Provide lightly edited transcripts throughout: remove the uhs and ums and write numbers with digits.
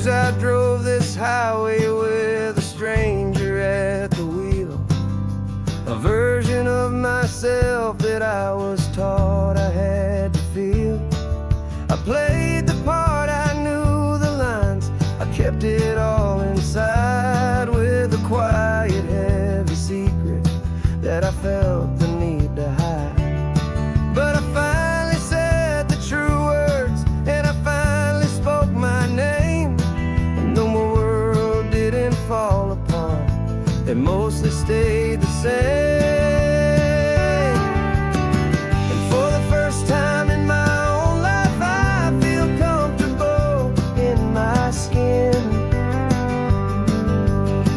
I drove this highway with a stranger at the wheel, a version of myself that I was taught I had to feel. I played the part, I knew the lines, I kept it all inside with a quiet, heavy secret that I felt the need to hide. But I finally said the true words, and I finally spoke my name. Fall apart, it mostly stayed the same. And for the first time in my own life, I feel comfortable in my skin.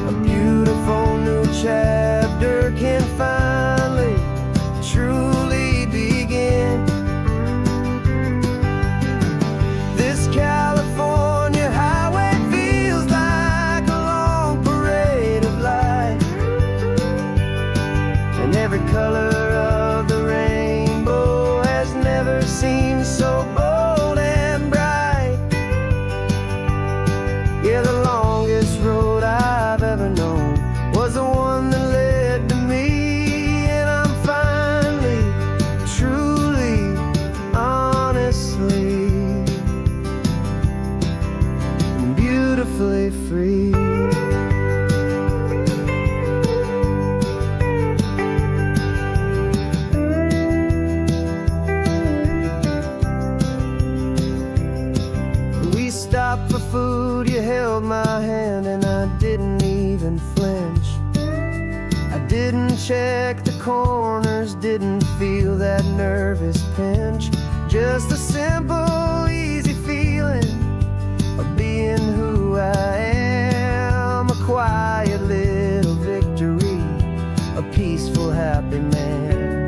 A beautiful new chapter can finally, truly begin. This California highway feels like a long parade of light, and every color of the rainbow has never seemed so bold and bright. Yeah, the longest road I've ever known was the one that led to me, and I'm finally, truly, honestly, beautifully free. We stopped for food, you held my hand, and I didn't even flinch. I didn't check the corners, didn't feel that nervous pinch. Just a simple, easy feeling of being who I am. A quiet little victory, a peaceful, happy man.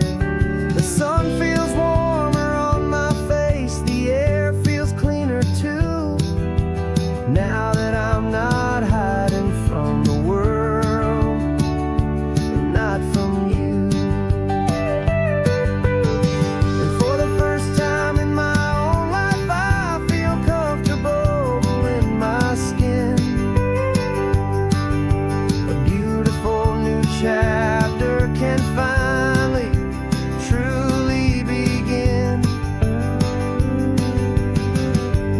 The sun feels warmer on my face, the air feels cleaner too, now that I'm not hiding from the world, and not from you. And for the first time in my own life, I feel comfortable in my skin. A beautiful new chapter can finally, truly begin.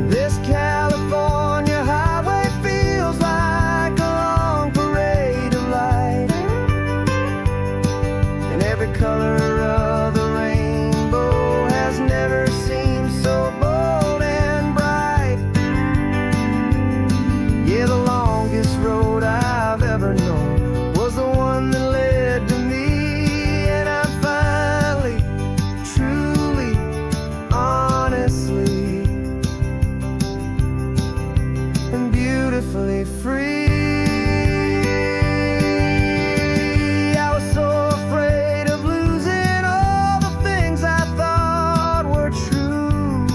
This California highway feels like a long parade of light, and every color of the rainbow has never seemed so bold and bright. Yeah, the longest road I've ever known was the one that led to me, and I'm finally, truly, honestly, and beautifully free. I was so afraid of losing all the things I thought were true.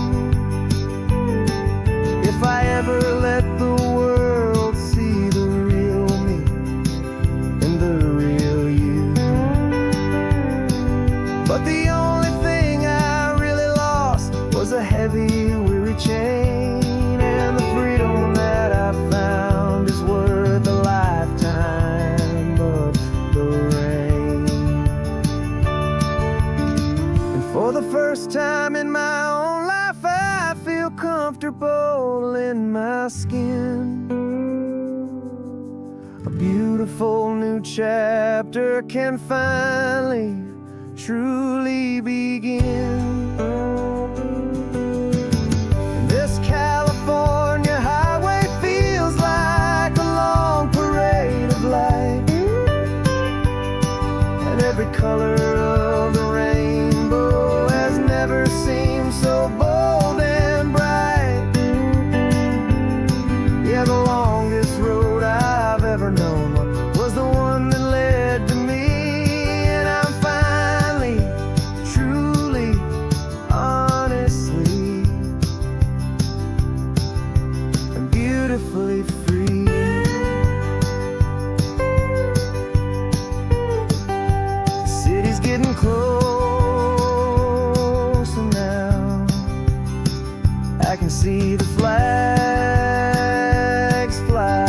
If I ever let the world see the real me and the real you. But the only thing I really lost was a heavy, weary chain, and the freedom that I found is worth a lifetime of the rain. And for the first time in my own life, I feel comfortable in my skin. A beautiful new chapter can finally, truly begin. This California highway feels like a long parade of light, and every color of the rainbow has never seemed so bold and bright. Yeah, the longest road I've ever known was the one that led to me, and I'm finally, truly, honestly, and beautifully free. getting close, and now I can see the flags fly.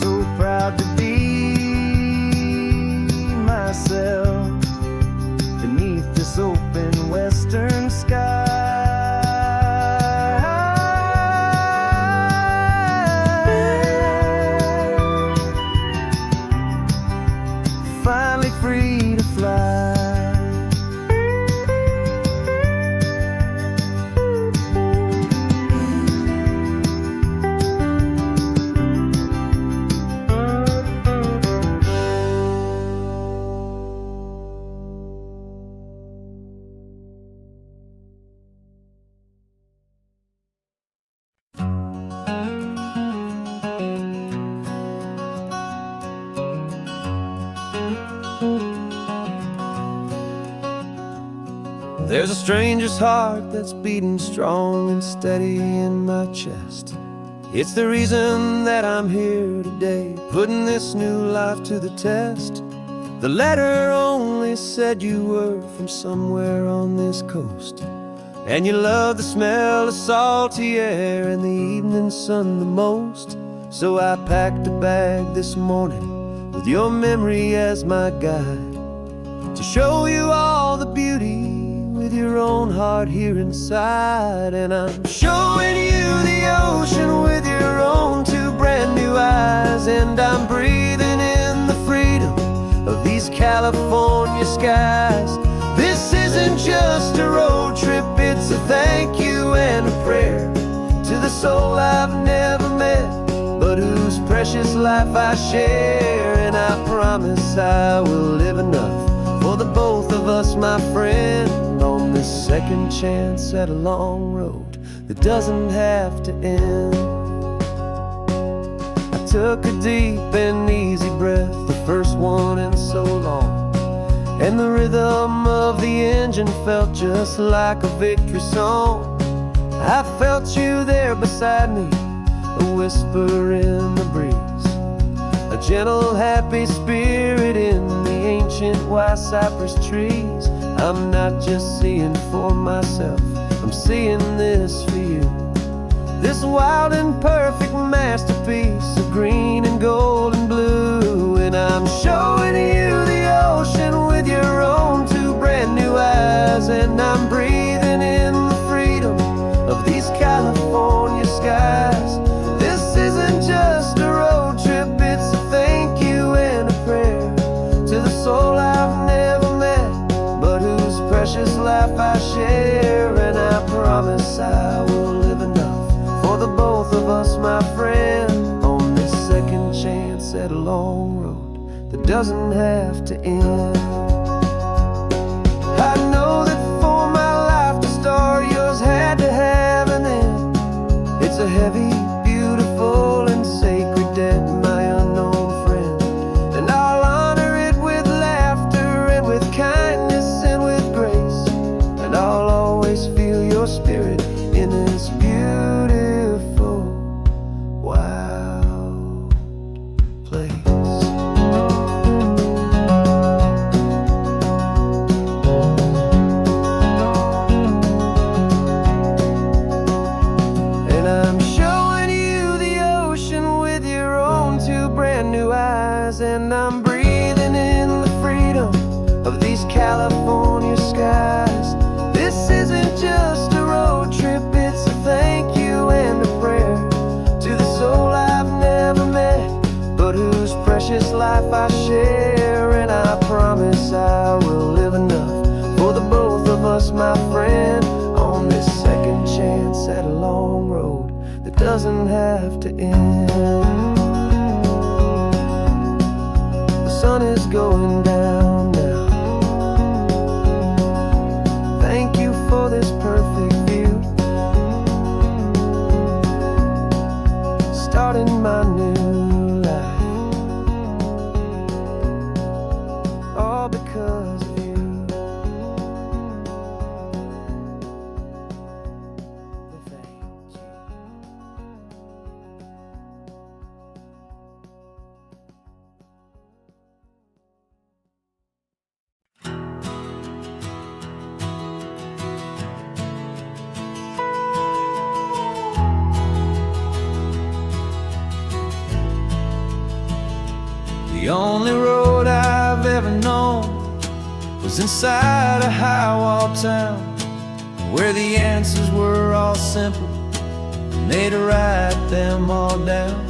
So proud to be myself beneath this open western sky. Finally free to fly. There's a stranger's heart that's beating strong and steady in my chest. It's the reason that I'm here today, putting this new life to the test. The letter only said you were from somewhere on this coast, and you love the smell of salty air and the evening sun the most. So I packed a bag this morning with your memory as my guide, to show you all the beauty with your own heart here inside. And I'm showing you the ocean with your own two brand new eyes, and I'm breathing in the freedom of these California skies. This isn't just a road trip, it's a thank you and a prayer to the soul I've never met, but whose precious life I share. And I promise I will live enough for the both of us, my friend, on this second chance at a long road that doesn't have to end. I took a deep and easy breath, the first one in so long, and the rhythm of the engine felt just like a victory song. I felt you there beside me, a whisper in the breeze, a gentle happy spirit in the ancient white cypress trees. I'm not just seeing for myself, I'm seeing this for you, this wild and perfect masterpiece of green and gold and blue. And I'm showing you the ocean with your own two brand new eyes, and I'm breathing in the freedom of these California skies. This isn't just a road trip, it's a thank you and a prayer to the soul I've never met, but whose precious life I share. And I promise I will live enough for the both of us, my friend, on this second chance at a long road that doesn't have to end. I know that for my life to start, yours had to have an end. It's a heavy, beautiful, and sacred debt, my unknown friend, and I'll honor it with laughter and with kindness and with grace, and I'll always feel your spirit in this beautiful, wild place. And I'm showing you the ocean with your own two brand new eyes, and I'm breathing in the freedom of these California skies. This isn't just a road trip, it's a thank you and a prayer to the soul I've never met, but whose precious life I share. And I promise I will live enough for the both of us, my friend, on this second chance at a long road that doesn't have to end. The sun is going down now. Thank you for this perfect view, starting my new life, all because of you. The only road I've ever known was inside a high-wall town, where the answers were all simple, and they'd write them all down.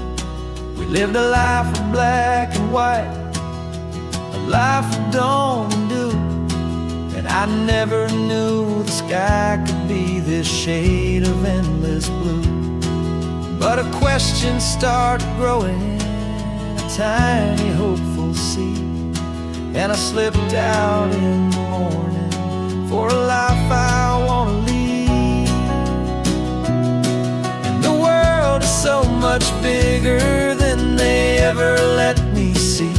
We lived a life of black and white, a life of dawn and dew, and I never knew the sky could be this shade of endless blue. But a question started growing, a tiny hopeful seed, and I slipped out in the morning for a life I want to lead. And the world is so much bigger than they ever let me see,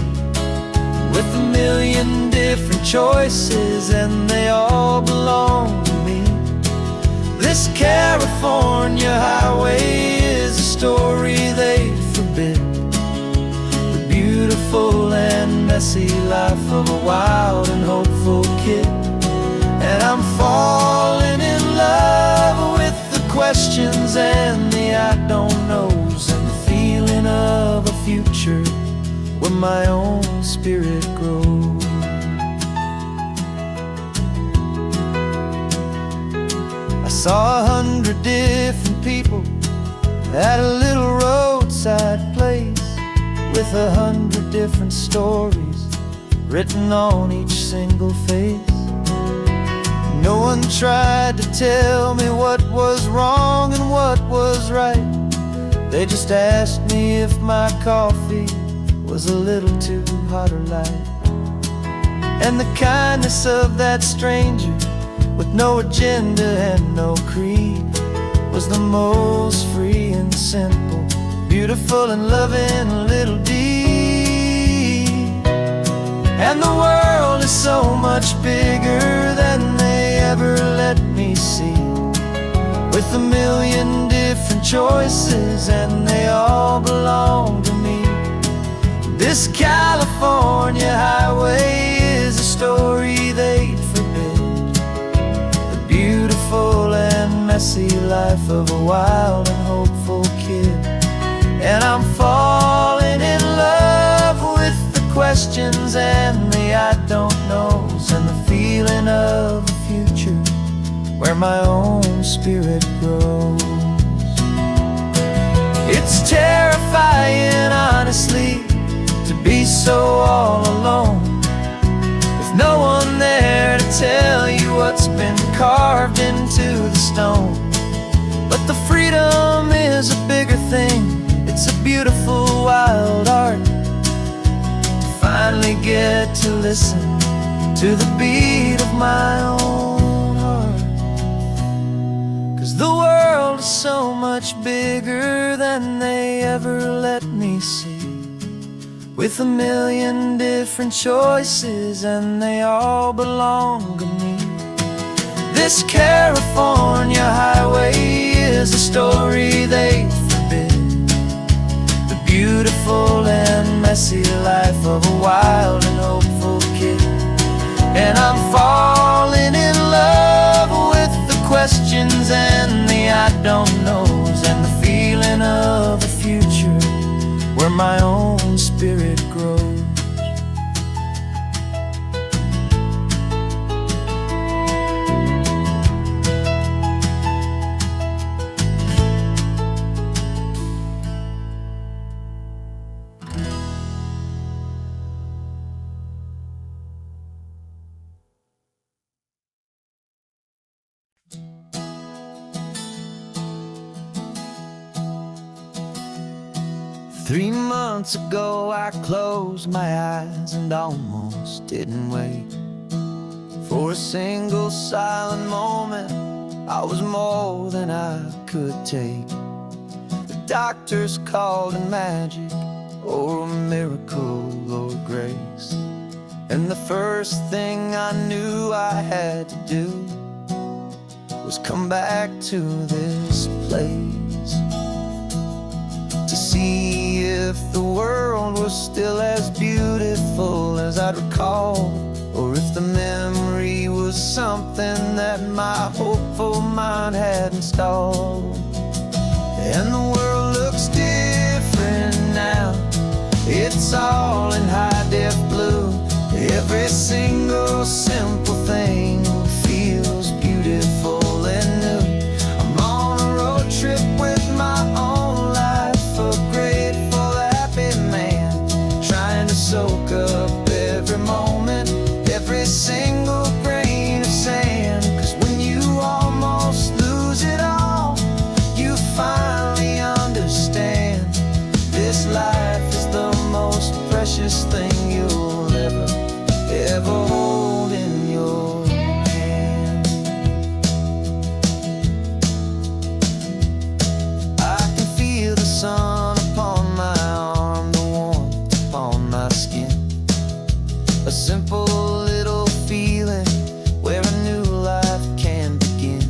with a million different choices and they all belong to me. This California highway is a story they forbid, the beautiful and messy life of a wild and hopeful kid. And I'm falling in love with the questions and the I don't knows, and the feeling of a future where my own spirit grows. I saw 100 different people at a little roadside place, with 100 different stories written on each single face. No one tried to tell me what was wrong and what was right. They just asked me if my coffee was a little too hot or light. And the kindness of that stranger, with no agenda and no creed, was the most free and simple, beautiful and loving little deed. And the world is so much bigger than they ever let me see, with a million different choices and they all belong to me. This California highway is a story they'd forbid, the beautiful and messy life of a wild and hopeful kid. And I'm falling in love with the questions and the I don't knows, and the feeling of a future where my own spirit grows. It's terrifying, honestly, to be so all alone, with no one there to tell you what's been carved into the stone. But the freedom is a bigger thing, it's a beautiful wild art, to finally get to listen to the beat of my own heart. 'Cause the world is so much bigger than they ever let me see, with a million different choices and they all belong to me. This California highway is a story they forbid, the beautiful and messy life of a wild and hopeful kid. And I'm falling in love with the questions and the I don't knows, and the feeling of a future where my own spirit grows. Three months ago I closed my eyes and almost didn't wait for a single silent moment. I was more than I could take. The doctors called it magic, or a miracle, or grace. And the first thing I knew I had to do was come back to this place, to see if the world was still as beautiful as I'd recall, or if the memory was something that my hopeful mind had installed. And the world looks different now, it's it's all in high-def blue. Every single simple thing feels beautiful and new. I'm on a road trip with my own life, a grateful, happy man, trying to soak up every moment, every single grain of sand. 'Cause when you almost lose it all, you finally understand this life is the most precious thing you'll ever hold in your hand. I can feel the sun upon my arm, the warmth upon my skin, a simple little feeling where a new life can begin.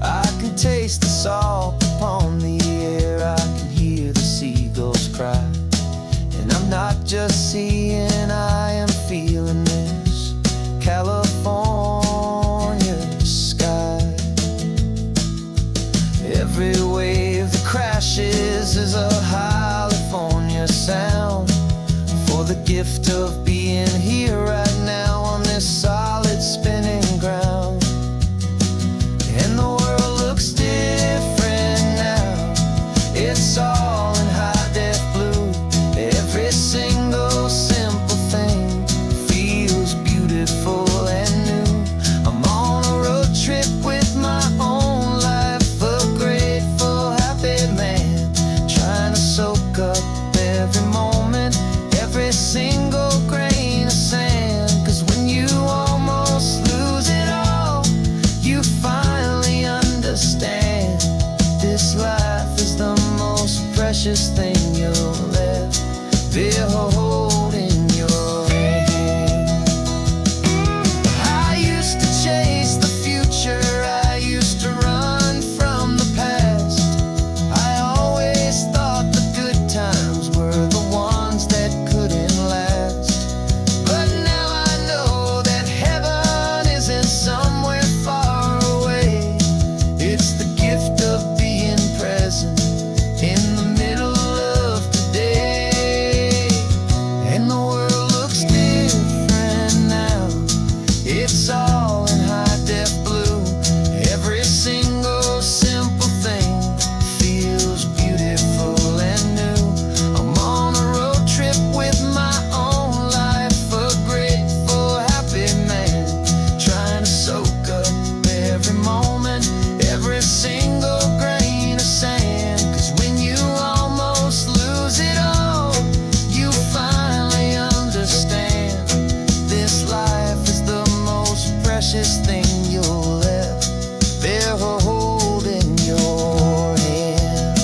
I can taste the salt upon the air, I can hear the seagulls cry, and I'm not just seeing, I am feeling this California sky. Every wave that crashes is a California sound, for the gift of being here right now on this solid spinning ground. And the world looks different now, it's all in high-def blue. Every single simple thing feels beautiful and new. I'm on a road trip with my own life, a grateful, happy man, trying to soak up every moment, every single grain of sand. 'Cause when you almost lose it all, you finally understand this life is the most precious thing you'll ever hold in your hand. I used to chase the future, I used to run from the past. I always thought the good times were the ones that couldn't last. But now I know that heaven isn't somewhere far away. It's the gift of being present in the middle of today. And the world looks different now, it's all in high-def blue. Every single simple thing feels beautiful and new. I'm on a road trip with my own life, a grateful, happy man, trying to soak up every moment, every single grain of sand. 'Cause when you almost lose it all, you finally understand this life is the most precious thing you'll ever hold in your hand.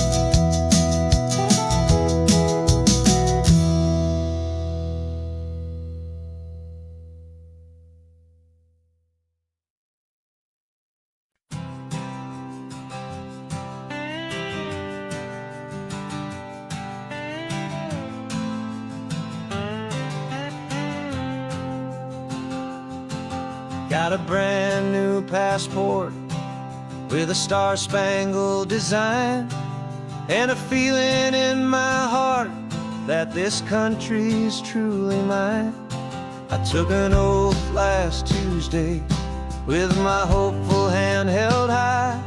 Got a brand new passport with a star-spangled design, and a feeling in my heart that this country's truly mine. I took an oath last Tuesday with my hopeful hand held high,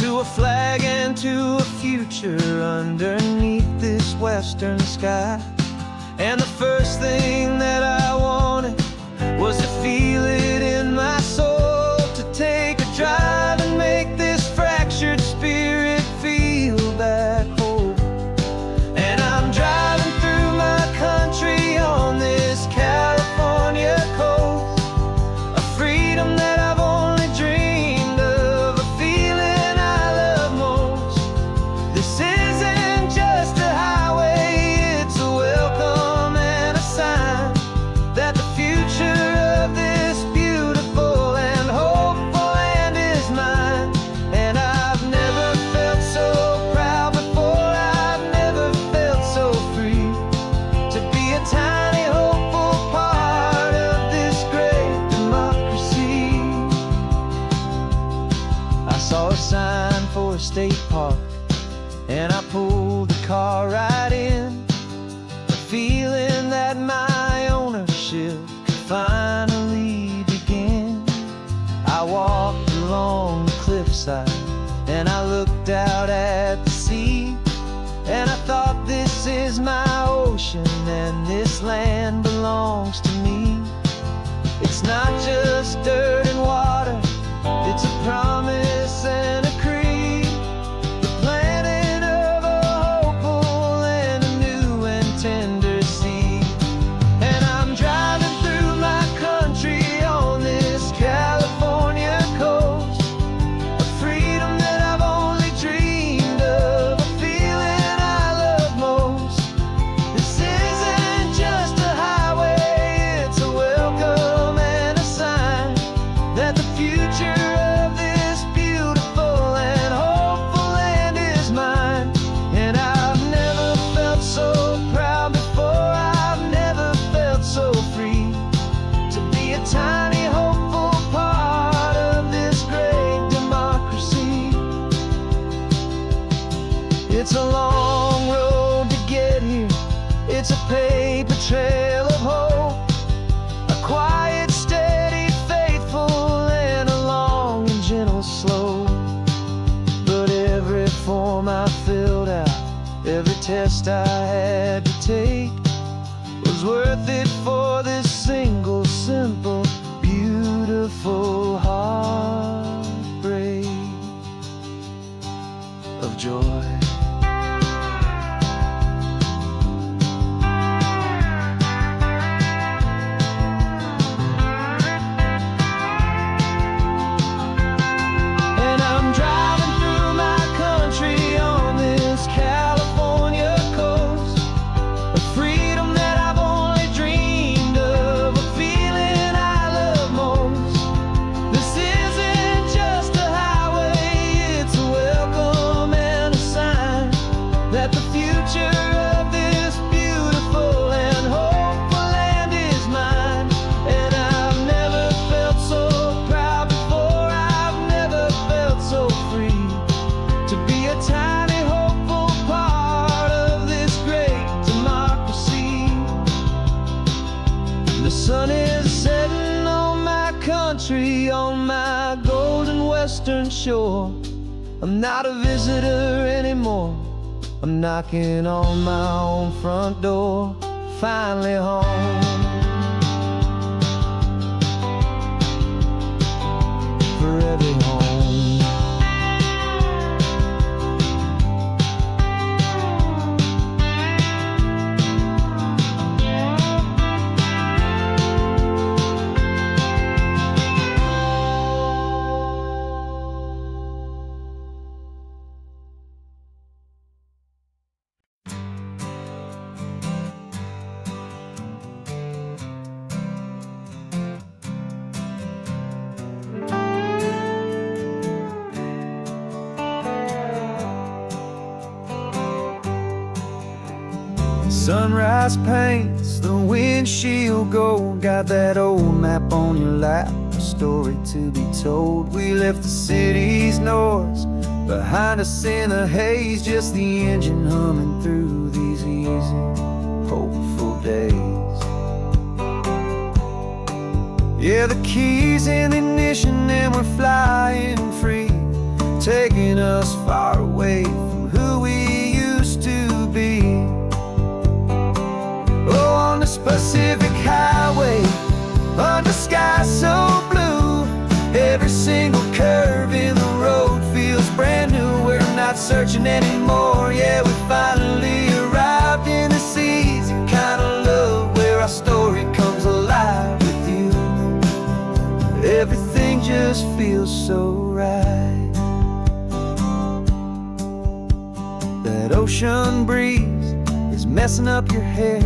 to a flag and to a future underneath this western sky. And the first thing that I wanted was to feel it in my soul, to take a drive and make this fractured spirit feel back home. And I'm driving through my country on this California coast, a freedom that I've only dreamed of, a feeling I love most. This isn't just a highway, it's a welcome and a sign. out at the sea. And I thought, this is my ocean, and this land belongs to me. It's not just dirt and water, it's a promise and a creed, the planting of a hopeful and a new and tender seed. And I'm driving through my country on this California coast, a freedom that I've only dreamed of, a feeling I love most. This isn't just a highway, it's a welcome and a sign that the future of this beautiful and hopeful land is mine. And I've never felt so proud before, I've never felt so free to be a tiny hopeful part of this great democracy. It's a long road to get here, it's a paper trail of hope, a quiet, steady, faithful, and a long and gentle slope. But every form I filled out, every test I had to take, was worth it for this single, simple, beautiful heartbreak of joy. And I'm driving through my country on this California coast, a freedom that I've only dreamed of, a feeling I love most. This isn't just a highway, it's a welcome and a sign that the future of this beautiful and hopeful land is mine. And I've never felt so proud before, I've never felt so free to be a tiny hopeful part of this great democracy. The sun is setting on my country, on my golden western shore. I'm not a visitor anymore, I'm knocking on my own front door, finally home. Forever home. Sunrise paints the windshield gold, got that old map on your lap, a story to be told. We left the city's noise behind us in the haze, just the engine humming through these easy, hopeful days. Yeah, the keys in the ignition and we're flying free, taking us far away from who we used to be. Oh, on this Pacific highway, under sky so blue, every single curve in the road feels brand new. We're not searching anymore, yeah, we finally arrived in this easy kind of love, where our story comes alive with you. Everything just feels so right. That ocean breeze is messing up your hair,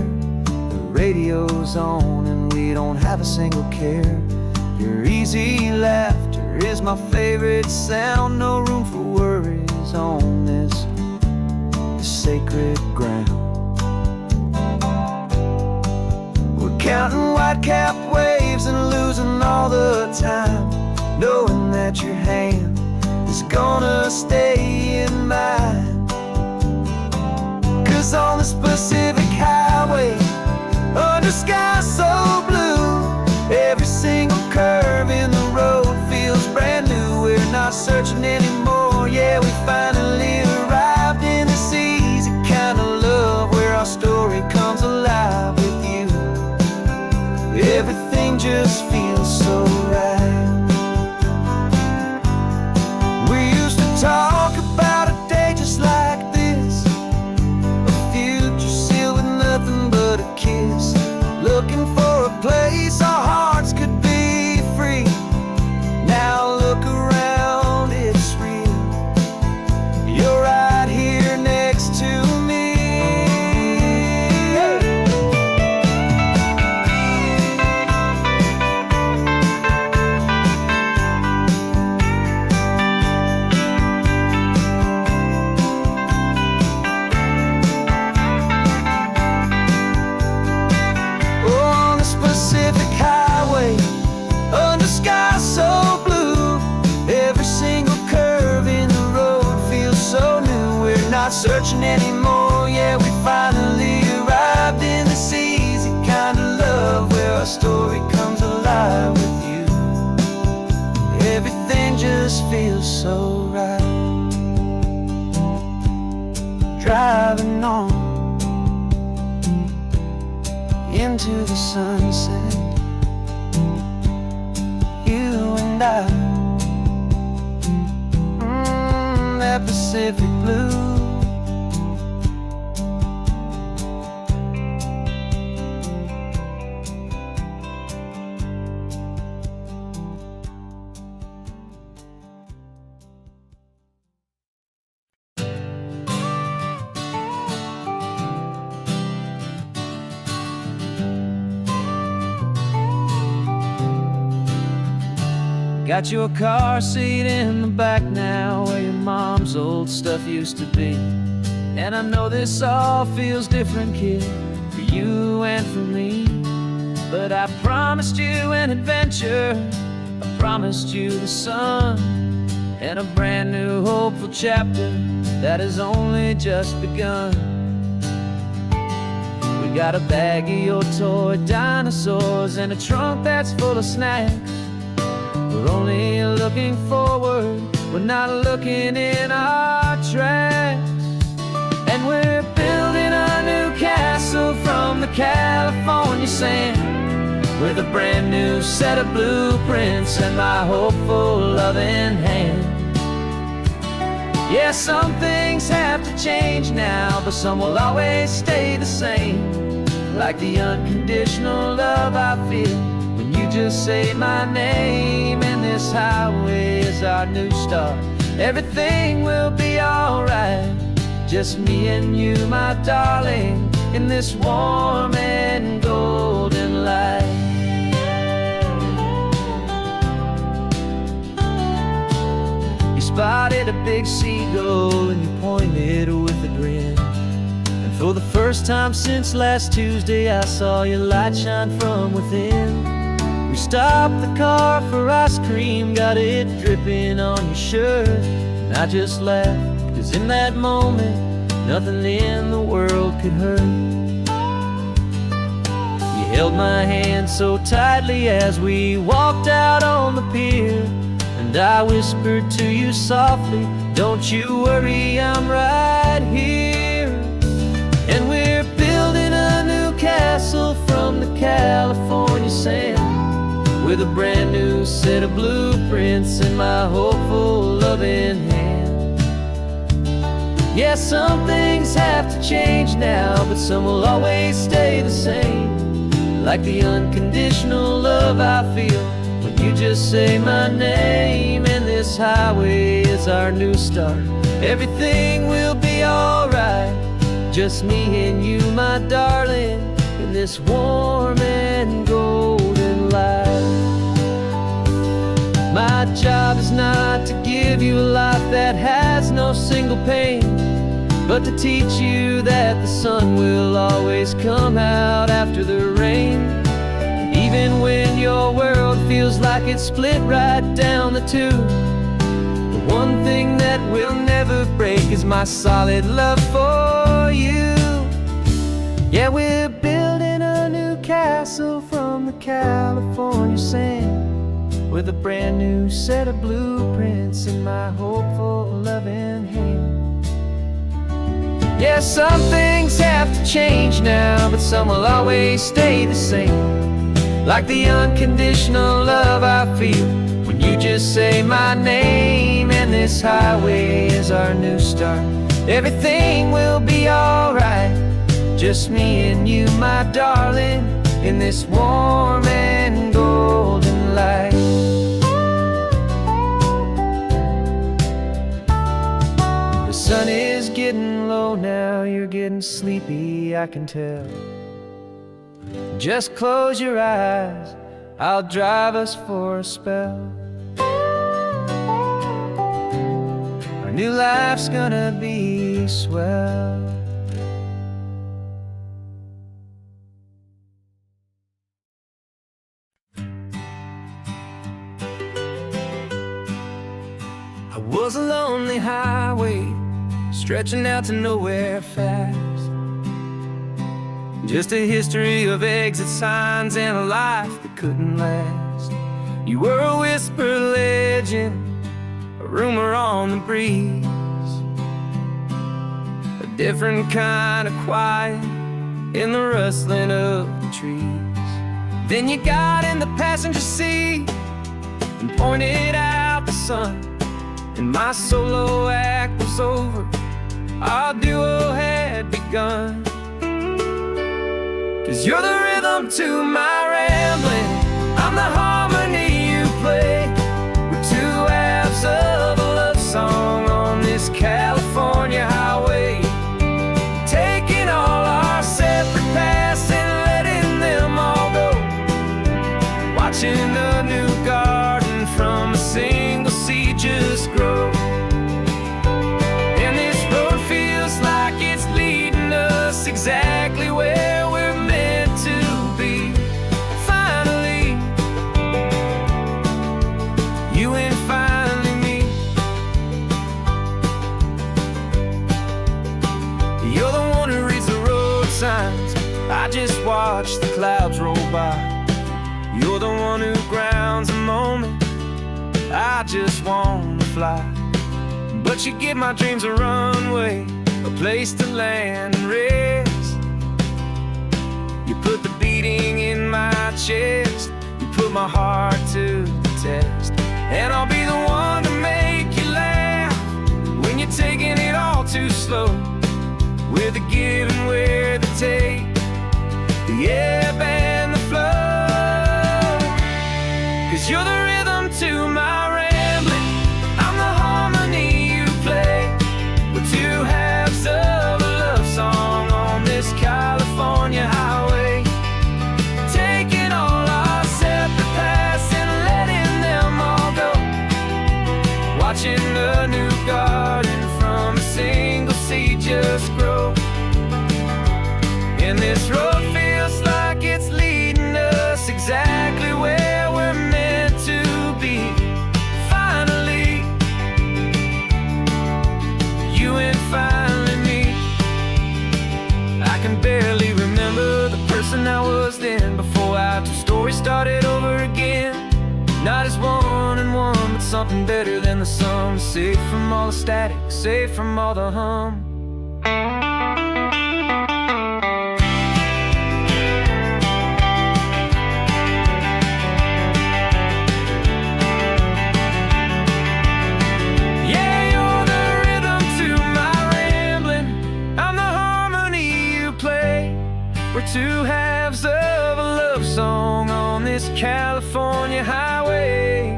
radio's on and we don't have a single care. Your easy laughter is my favorite sound, no room for worries on this sacred ground. We're counting white-capped waves and losing all the time, knowing that your hand is gonna stay in mine. 'Cause on this Pacific highway, under sky so blue, every single curve in the road feels brand new. We're not searching anymore, yeah, we finally just feels so right. We used to talk about a day just like this, a future sealed with nothing but a kiss, looking for a place our hearts could be free. Now look around, it's real. You're right here next to me. On the Pacific Highway, under sky so blue, every single curve in the road feels so new. We're not searching anymore, yeah, we finally arrived in this easy kind of love where our story comes alive with you. Everything just feels so right. Driving on into the sunset, you and I, that Pacific blue. Got your car seat in the back now, where your mom's old stuff used to be. And I know this all feels different, kid, for you and for me. But I promised you an adventure, I promised you the sun, and a brand new hopeful chapter that has only just begun. We got a bag of your toy dinosaurs and a trunk that's full of snacks. We're only looking forward, we're not looking in our tracks. And we're building a new castle from the California sand, with a brand new set of blueprints and my hopeful loving hand. Yeah, some things have to change now, but some will always stay the same, like the unconditional love I feel when you just say my name. And this highway is our new start. Everything will be alright, just me and you, my darling, in this warm and golden light. You spotted a big seagull and you pointed with a grin, and for the first time since last Tuesday I saw your light shine from within. We stopped the car for ice cream, got it dripping on your shirt, and I just laughed, 'cause in that moment nothing in the world could hurt. You held my hand so tightly as we walked out on the pier, and I whispered to you softly, don't you worry, I'm right here. And we're building a new castle from the California sand, with a brand new set of blueprints in my hopeful loving hand. Yeah, some things have to change now, but some will always stay the same, like the unconditional love I feel when you just say my name. And this highway is our new start. Everything will be alright, just me and you, my darling, in this warm and golden light. My job is not to give you a life that has no single pain, but to teach you that the sun will always come out after the rain. Even when your world feels like it's split right down the two, the one thing that will never break is my solid love for you. Yeah, we're building a new castle from the California sand, with a brand new set of blueprints in my hopeful loving hand. Yeah, some things have to change now, but some will always stay the same, like the unconditional love I feel when you just say my name. And this highway is our new start. Everything will be alright, just me and you, my darling, in this warm and golden light. The sun is getting low now, you're getting sleepy, I can tell. Just close your eyes, I'll drive us for a spell. Our new life's gonna be swell. I was a lonely highway, stretching out to nowhere fast. Just a history of exit signs and a life that couldn't last. You were a whisper legend, a rumor on the breeze, a different kind of quiet in the rustling of the trees. Then you got in the passenger seat and pointed out the sun, and my solo act was over, our duo had begun. 'Cause you're the rhythm to my rambling, I'm the harmony you play. We're two halves of a love song on this California highway, taking all our separate paths and letting them all go, watching a new garden from a single seed just grow. And this road feels like it's leading us exactly where we're to be. Finally, you and finally me. You're the one who reads the road signs, I just watch the clouds roll by. You're the one who grounds a moment, I just wanna fly. But you give my dreams a runway, a place to land and rest. You put the beating in my chest, you put my heart to the test. And I'll be the one to make you laugh when you're taking it all too slow. We're the give and we're the take, the ebb and the flow. 'Cause you're the rhythm to my rambling, I'm the harmony you play. We're two halves of a love song on this California highway, taking all our separate paths and letting them all go, watching a new garden from a single seed just grow. And this road feels like it's leading us exactly where we're meant to be. Finally, you and finally me. I can barely remember the person I was then, before our two stories started over again. Not as one and one, but something better than the sum. Safe from all the static, safe from all the hum. Yeah, you're the rhythm to my rambling, I'm the harmony you play. We're two halves of a love song on this California highway,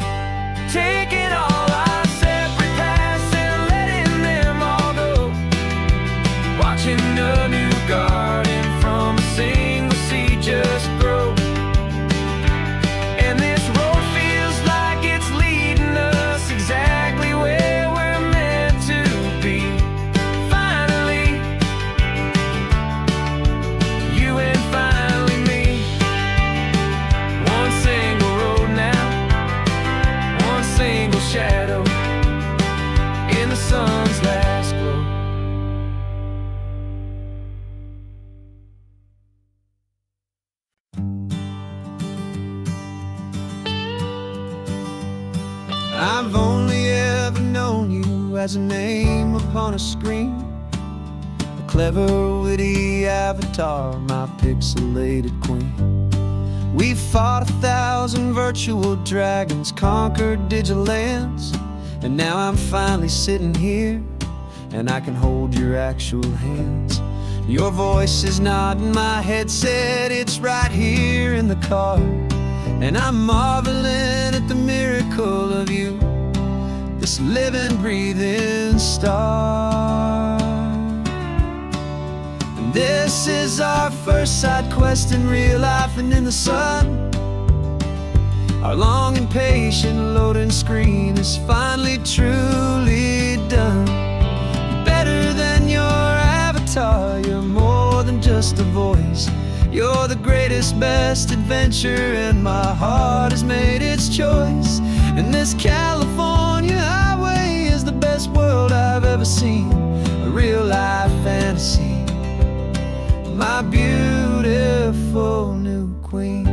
taking all our separate paths and letting them all go, watching a new garden from a single seed just grow. And this road feels like it's leading us exactly where we're meant to be. Finally, you and finally me. One single road now, one single shadow in the sun's last glow. I've only ever known you as a name upon a screen, a clever, witty avatar, my pixelated queen. We've fought 1,000 virtual dragons, conquered digital lands, and now I'm finally sitting here, and I can hold your actual hands. Your voice is not in my headset, it's right here in the car, and I'm marveling at the miracle of you, this living, breathing star. And this is our first side quest in real life and in the sun. Our long and patient loading screen is finally truly done. You're better than your avatar, you're more than just a voice. You're the greatest, best adventure, and my heart has made its choice. And this California highway is the best world I've ever seen, a real-life fantasy, my beautiful new queen.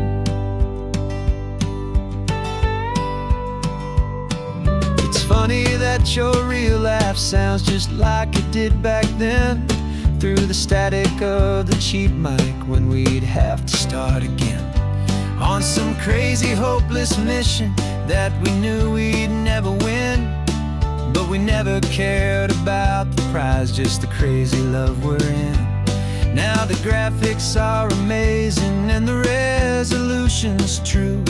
It's funny that your real life sounds just like it did back then, through the static of the cheap mic when we'd have to start again, on some crazy hopeless mission that we knew we'd never win. But we never cared about the prize, just the crazy love we're in. Now the graphics are amazing and the resolution's true,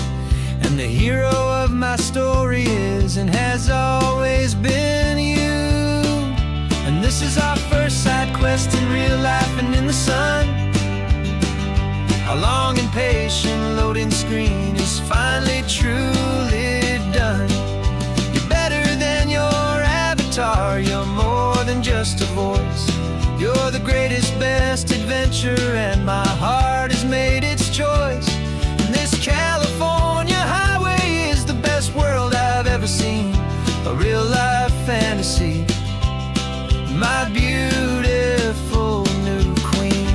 and the hero of my story is and has always been you. And this is our first side quest in real life and in the sun. Our long and patient loading screen is finally truly done. You're better than your avatar, you're more than just a voice. You're the greatest, best adventure, and my heart has made its choice. And this California highway is the best world I've ever seen, a real-life fantasy, my beautiful new queen.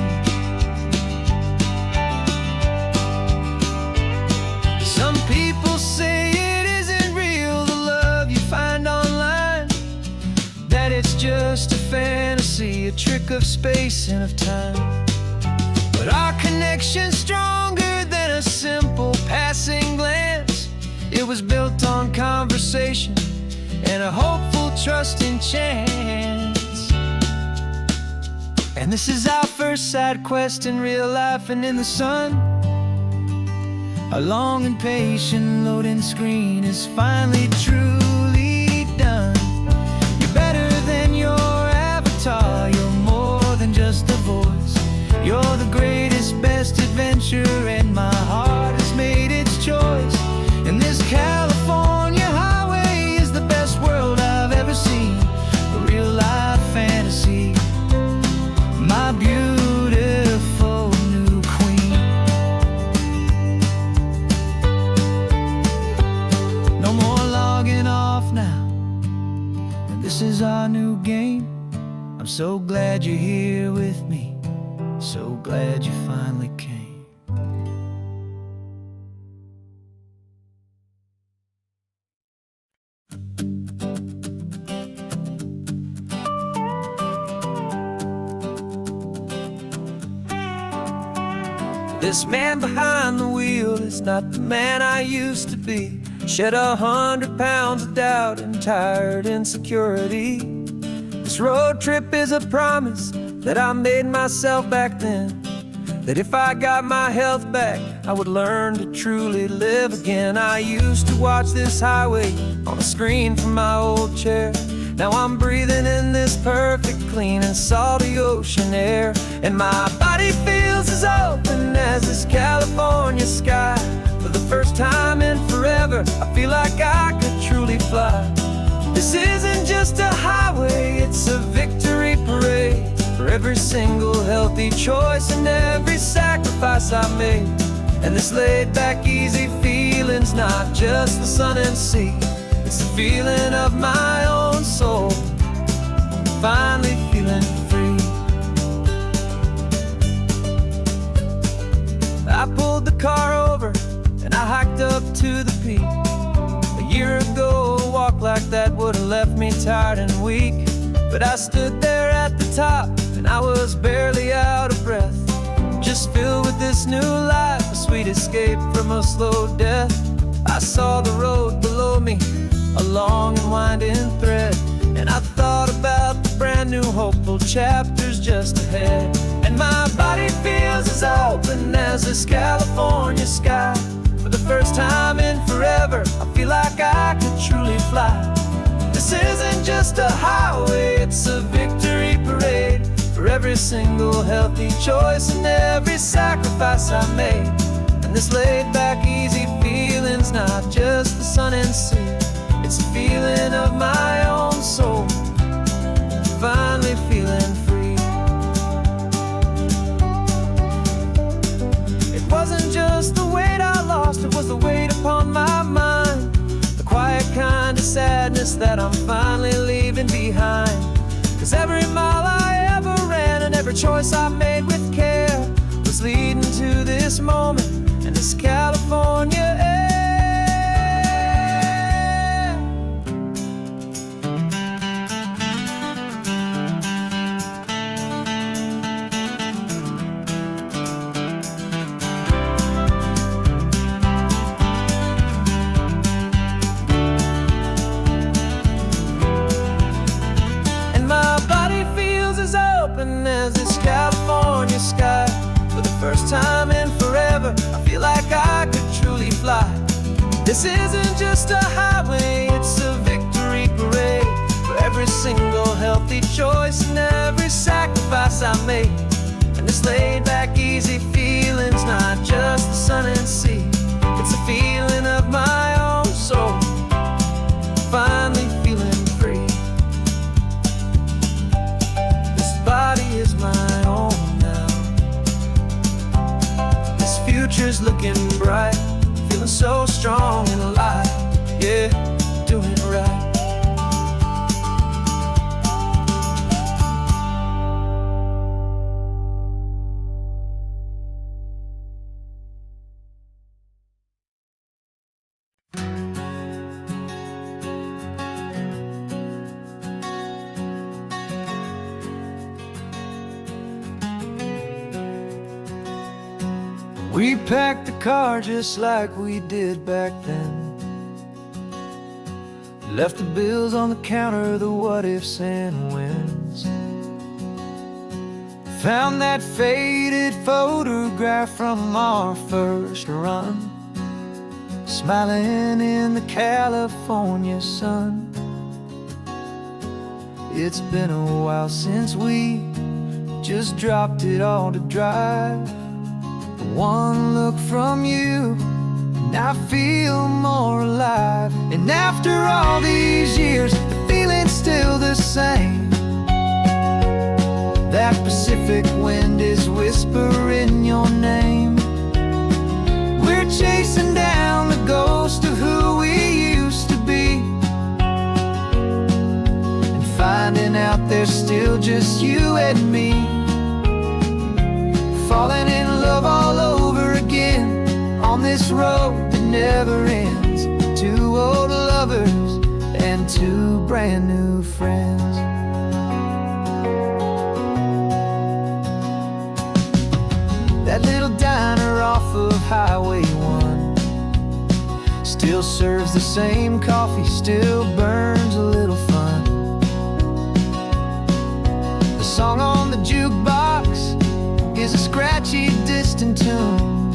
Some people say it isn't real, the love you find online, that it's just a fantasy, a trick of space and of time. But our connection's stronger than a simple passing glance. It was built on conversation and a hopeful, trusting chance. And this is our first side quest in real life and in the sun. Our long and patient loading screen is finally truly done. You're better than your avatar, you're more than just a voice. You're the greatest, best adventure, and my heart has made its choice. And this California highway is the best world I've ever seen, a real-life fantasy, my beautiful new queen. No more logging off now, and this is our new game. I'm so glad you're here with me, so glad you finally came. This man behind the wheel is not the man I used to be. Shed 100 pounds of doubt and tired insecurity. This road trip is a promise that I made myself back then, that if I got my health back, I would learn to truly live again. I used to watch this highway on a screen from my old chair. Now I'm breathing in this perfect, clean and salty ocean air, and my body feels as open as this California sky. For the first time in forever, I feel like I could truly fly. This isn't just a highway, it's a victory parade for every single healthy choice and every sacrifice I made. And this laid back, easy feeling's not just the sun and sea, it's the feeling of my own soul, finally feeling free. I pulled the car over and I hiked up to the peak. A year ago, a walk like that would've left me tired and weak. But I stood there at the top and I was barely out of breath, just filled with this new life, a sweet escape from a slow death. I saw the road below me, a long and winding thread, and I thought about the brand new hopeful chapters just ahead. And my body feels as open as this California sky. For the first time in forever, I feel like I could truly fly. This isn't just a highway, it's a victory parade for every single healthy choice and every sacrifice I made. And this laid-back, easy feeling's not just the sun and sea, it's a feeling of my own soul, finally feeling free. It wasn't just the weight I lost, it was the weight upon my mind, the quiet kind of sadness that I'm finally leaving behind. 'Cause every mile I ever ran and every choice I made with care was leading to this moment and this California air. As this California sky, for the first time in forever, I feel like I could truly fly. This isn't just a highway, it's a victory parade for every single healthy choice and every sacrifice I made. And this laid-back, easy feeling's not just the sun and sea, it's a feeling of my own soul, finally feeling free. Body is my own now. This future's looking bright, feeling so strong and alive. Yeah, doing it right. We packed the car just like we did back then, left the bills on the counter, the what ifs and whens. Found that faded photograph from our first run, smiling in the California sun. It's been a while since we just dropped it all to drive. One look from you and I feel more alive. And after all these years, the feeling's still the same. That Pacific wind is whispering your name. We're chasing down the ghost of who we used to be, and finding out there's still just you and me. Falling in love all over again on this road that never ends. Two old lovers and two brand new friends. That little diner off of Highway 1 still serves the same coffee, still burns a little fun. The song on the jukebox is a scratchy, distant tune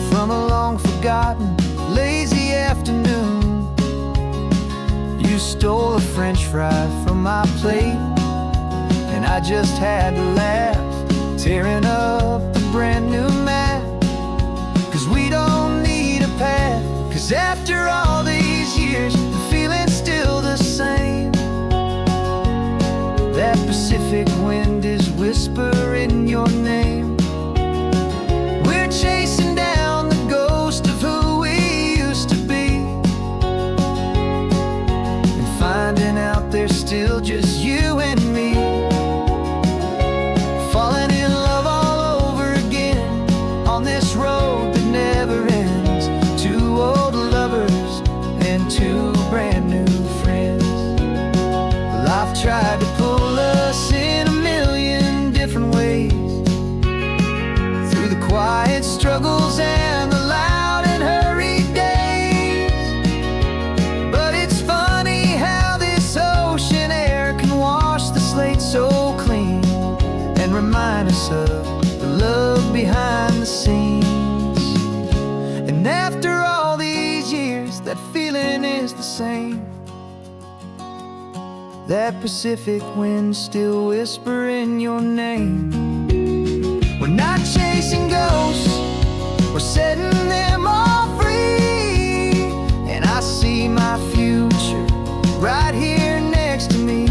from a long-forgotten, lazy afternoon. You stole a French fry from my plate, and I just had to laugh, tearing up a brand new map. 'Cause we don't need a path, 'cause after all these years, the feeling's still the same. That Pacific wind is whispering your name. We're chasing down the ghost of who we used to be, and finding out there's still just you and me. Falling in love all over again on this road that never ends. Two old lovers and two brand new friends. Life tried to pull us in a million different ways, that feeling is the same. That Pacific wind still whispering your name. We're not chasing ghosts, we're setting them all free. And I see my future right here next to me,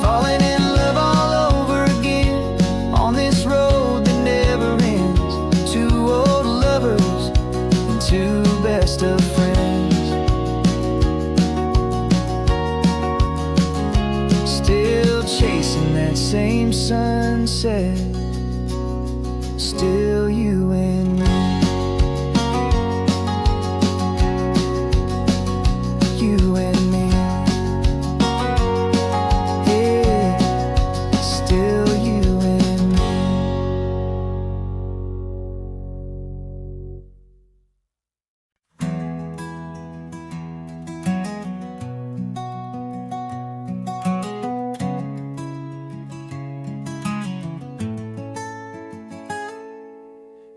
falling in love all over again on this road that never ends. Two old lovers and two best of friends, still chasing that same sunset, still you and me. You and me, yeah, still you and me.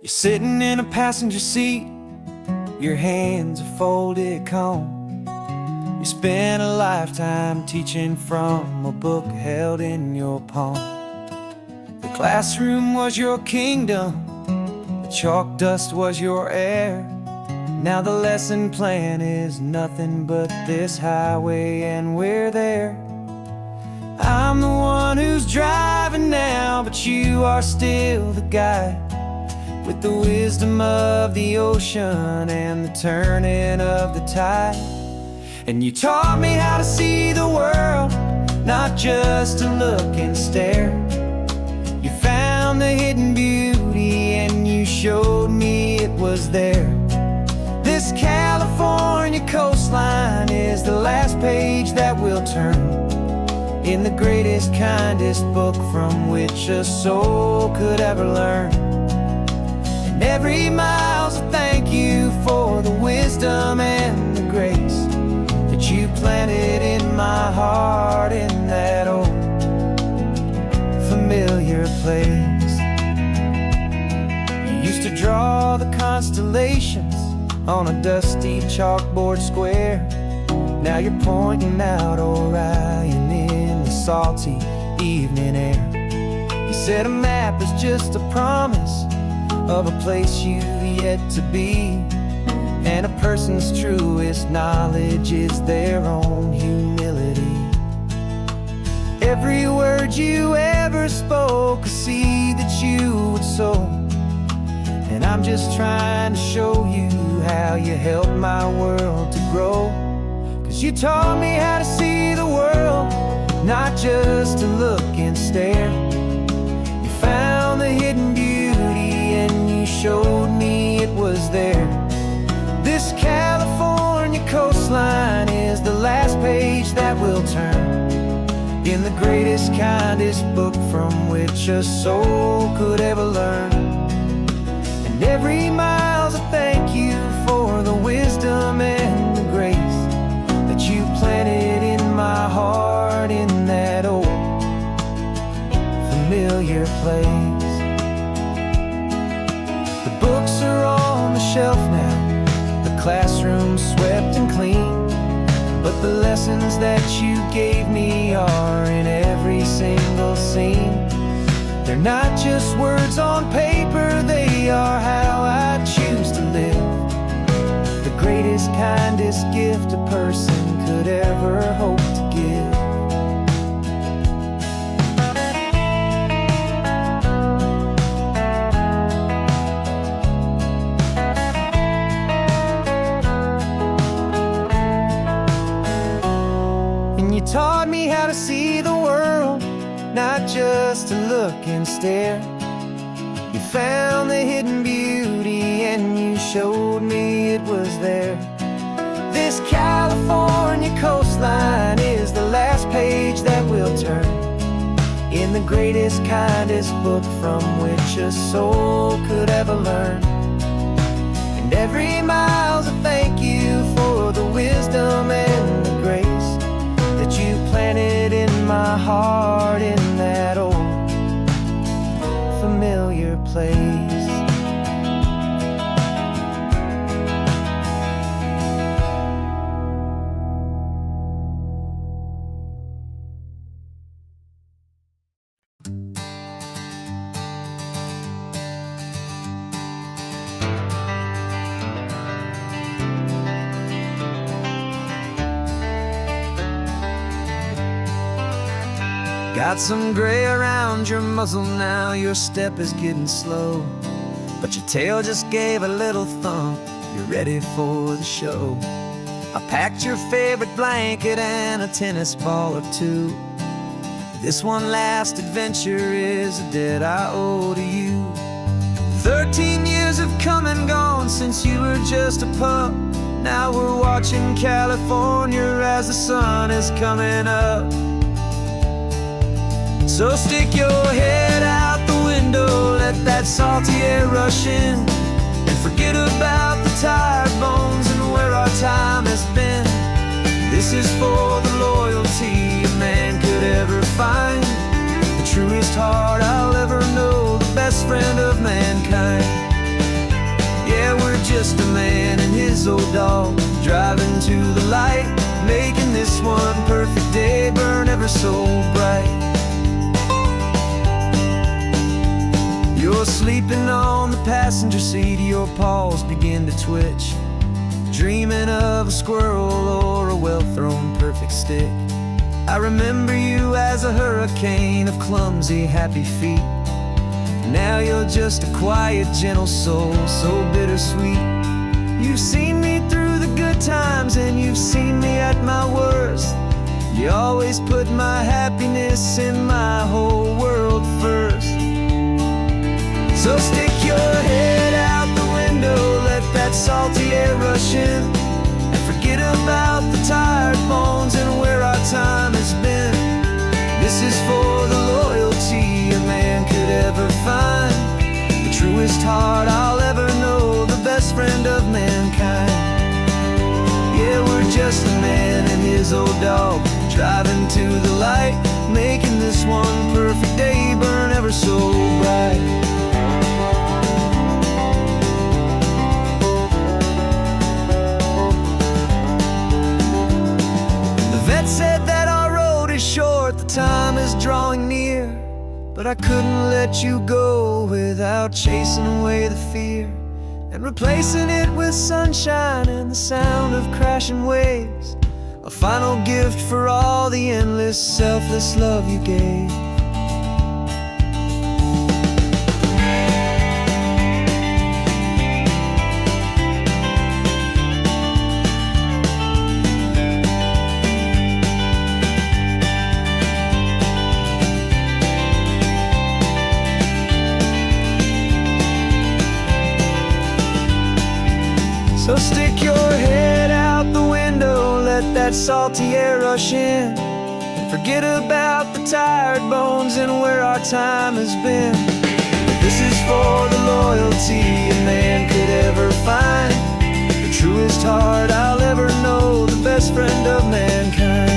You're sitting in a passenger seat, your hands are folded calm. You spent a lifetime teaching from a book held in your palm. The classroom was your kingdom, the chalk dust was your air. Now the lesson plan is nothing but this highway and we're there. I'm the one who's driving now, but you are still the guide, with the wisdom of the ocean and the turning of the tide. And you taught me how to see the world, not just to look and stare. You found the hidden beauty and you showed me it was there. This California coastline is the last page that we'll turn in the greatest, kindest book from which a soul could ever learn. And every mile's a thank you for the wisdom and the grace that you planted in my heart in that old familiar place. You used to draw the constellations on a dusty chalkboard square. Now you're pointing out Orion in the salty evening air. You said a map is just a promise of a place you've yet to be, and a person's truest knowledge is their own humility. Every word you ever spoke, a seed that you would sow. And I'm just trying to show you how you helped my world to grow. 'Cause you taught me how to see the world, not just to look and stare. You found the hidden beauty and you showed me it was there. This California coastline is the last page that we'll turn in the greatest, kindest book from which a soul could ever learn. And every mile's a thank you for the wisdom and the grace that you planted in my heart in that old familiar place. The books are on the shelf now, the classroom swept and clean, but the lessons that you gave me are in every single scene. They're not just words on paper, they are how I choose to live. The greatest, kindest gift a person could ever hope to give. And you taught me how to see the world, not just to look and stare. You found the hidden beauty and you showed me it was there. This California coastline is the last page that we'll turn in the greatest, kindest book from which a soul could ever learn. And every mile's a thank you for the wisdom and the grace that you planted in my heart in that old familiar place. Got some gray around your muzzle now, your step is getting slow, but your tail just gave a little thump, you're ready for the show. I packed your favorite blanket and a tennis ball or two. This one last adventure is a debt I owe to you. 13 years have come and gone since you were just a pup. Now we're watching California as the sun is coming up. So stick your head out the window, let that salty air rush in, and forget about the tired bones and where our time has been. This is for the loyalty a man could ever find, the truest heart I'll ever know, the best friend of mankind. Yeah, we're just a man and his old dog, driving to the light, making this one perfect day burn ever so bright. You're sleeping on the passenger seat, your paws begin to twitch, dreaming of a squirrel or a well-thrown perfect stick. I remember you as a hurricane of clumsy, happy feet. Now you're just a quiet, gentle soul, so bittersweet. You've seen me through the good times and you've seen me at my worst. You always put my happiness in my whole world first. So stick your head out the window, let that salty air rush in, and forget about the tired bones and where our time has been. This is for the loyalty a man could ever find, the truest heart I'll ever know, the best friend of mankind. Yeah, we're just a man and his old dog, driving to the light, making this one perfect day burn ever so bright. Said that our road is short, the time is drawing near, but I couldn't let you go without chasing away the fear and replacing it with sunshine and the sound of crashing waves, a final gift for all the endless, selfless love you gave. So stick your head out the window, let that salty air rush in, and forget about the tired bones and where our time has been. This is for the loyalty a man could ever find, the truest heart I'll ever know, the best friend of mankind.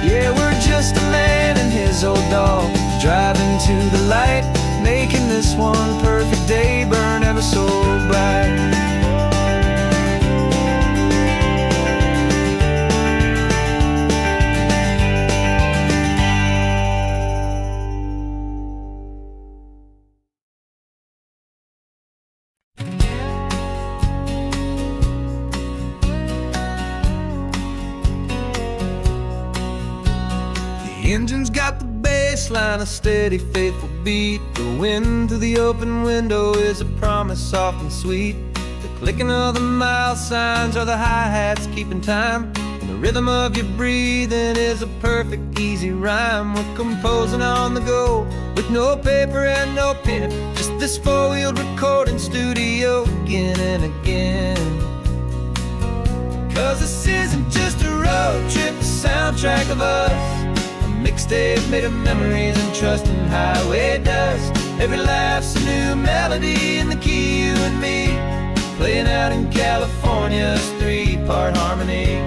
Yeah, we're just a man and his old dog, driving to the light, making this one perfect day burn ever so bright. The engine's got the bass line, a steady, faithful beat. The wind through the open window is a promise soft and sweet. The clicking of the mile signs are the hi-hats keeping time, and the rhythm of your breathing is a perfect, easy rhyme. We're composing on the go with no paper and no pen, just this four-wheeled recording studio again and again. Cause this isn't just a road trip, the soundtrack of us, mixtape made of memories and trust in highway dust. Every laugh's a new melody in the key, you and me, playing out in California's three-part harmony.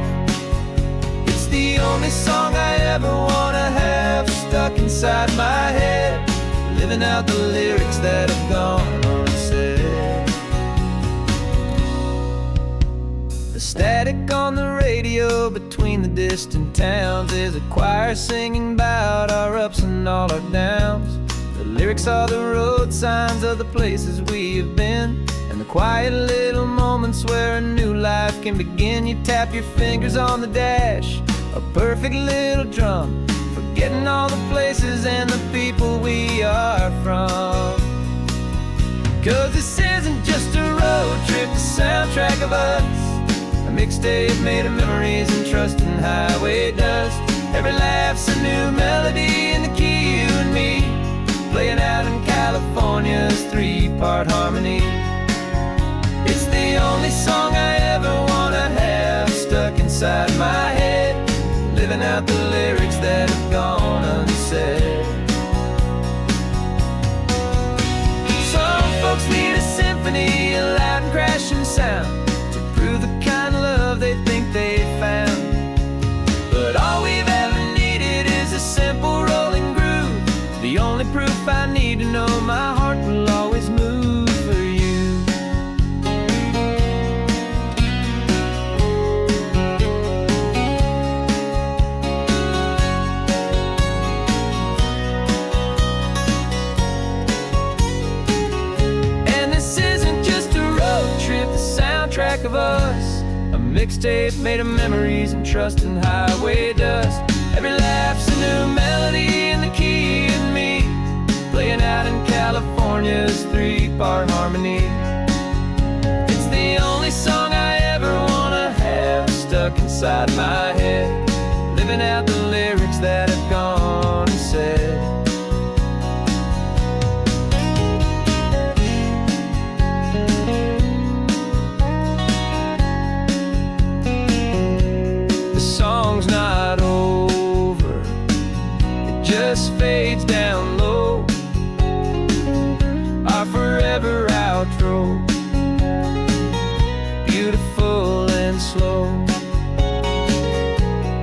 It's the only song I ever wanna have stuck inside my head, living out the lyrics that have gone unsaid. The static on the radio between the distant towns is a choir singing about our ups and all our downs. The lyrics are the road signs of the places we have been, and the quiet little moments where a new life can begin. You tap your fingers on the dash, a perfect little drum for forgetting all the places and the people we are from. 'Cause this isn't just a road trip, the soundtrack of us, a mixtape made of memories and trust in highway dust. Every laugh's a new melody in the key, you and me, playing out in California's 3-part harmony. It's the only song I ever wanna have stuck inside my head, living out the lyrics that have gone unsaid. Some folks need a symphony, a loud and crashing sound, to prove the kind of love they think they found. But all we've ever needed is a simple rolling groove, the only proof I need to know my heart will always move for you. And this isn't just a road trip, the soundtrack of us, a mixtape made of memories and trust in highway dust. Every laugh's a new melody in the key and me, playing out in California's 3-part harmony. It's the only song I ever wanna have stuck inside my head, living out the lyrics that have gone unsaid. The song's not over, it just fades down low, our forever outro, beautiful and slow.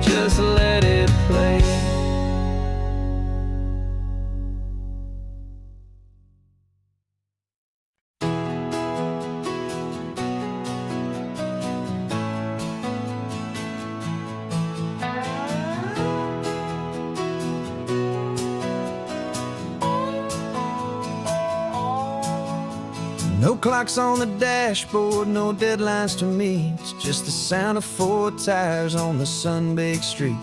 Just let it play. No clocks on the dashboard, no deadlines to meet, just the sound of 4 tires on the sun-baked street.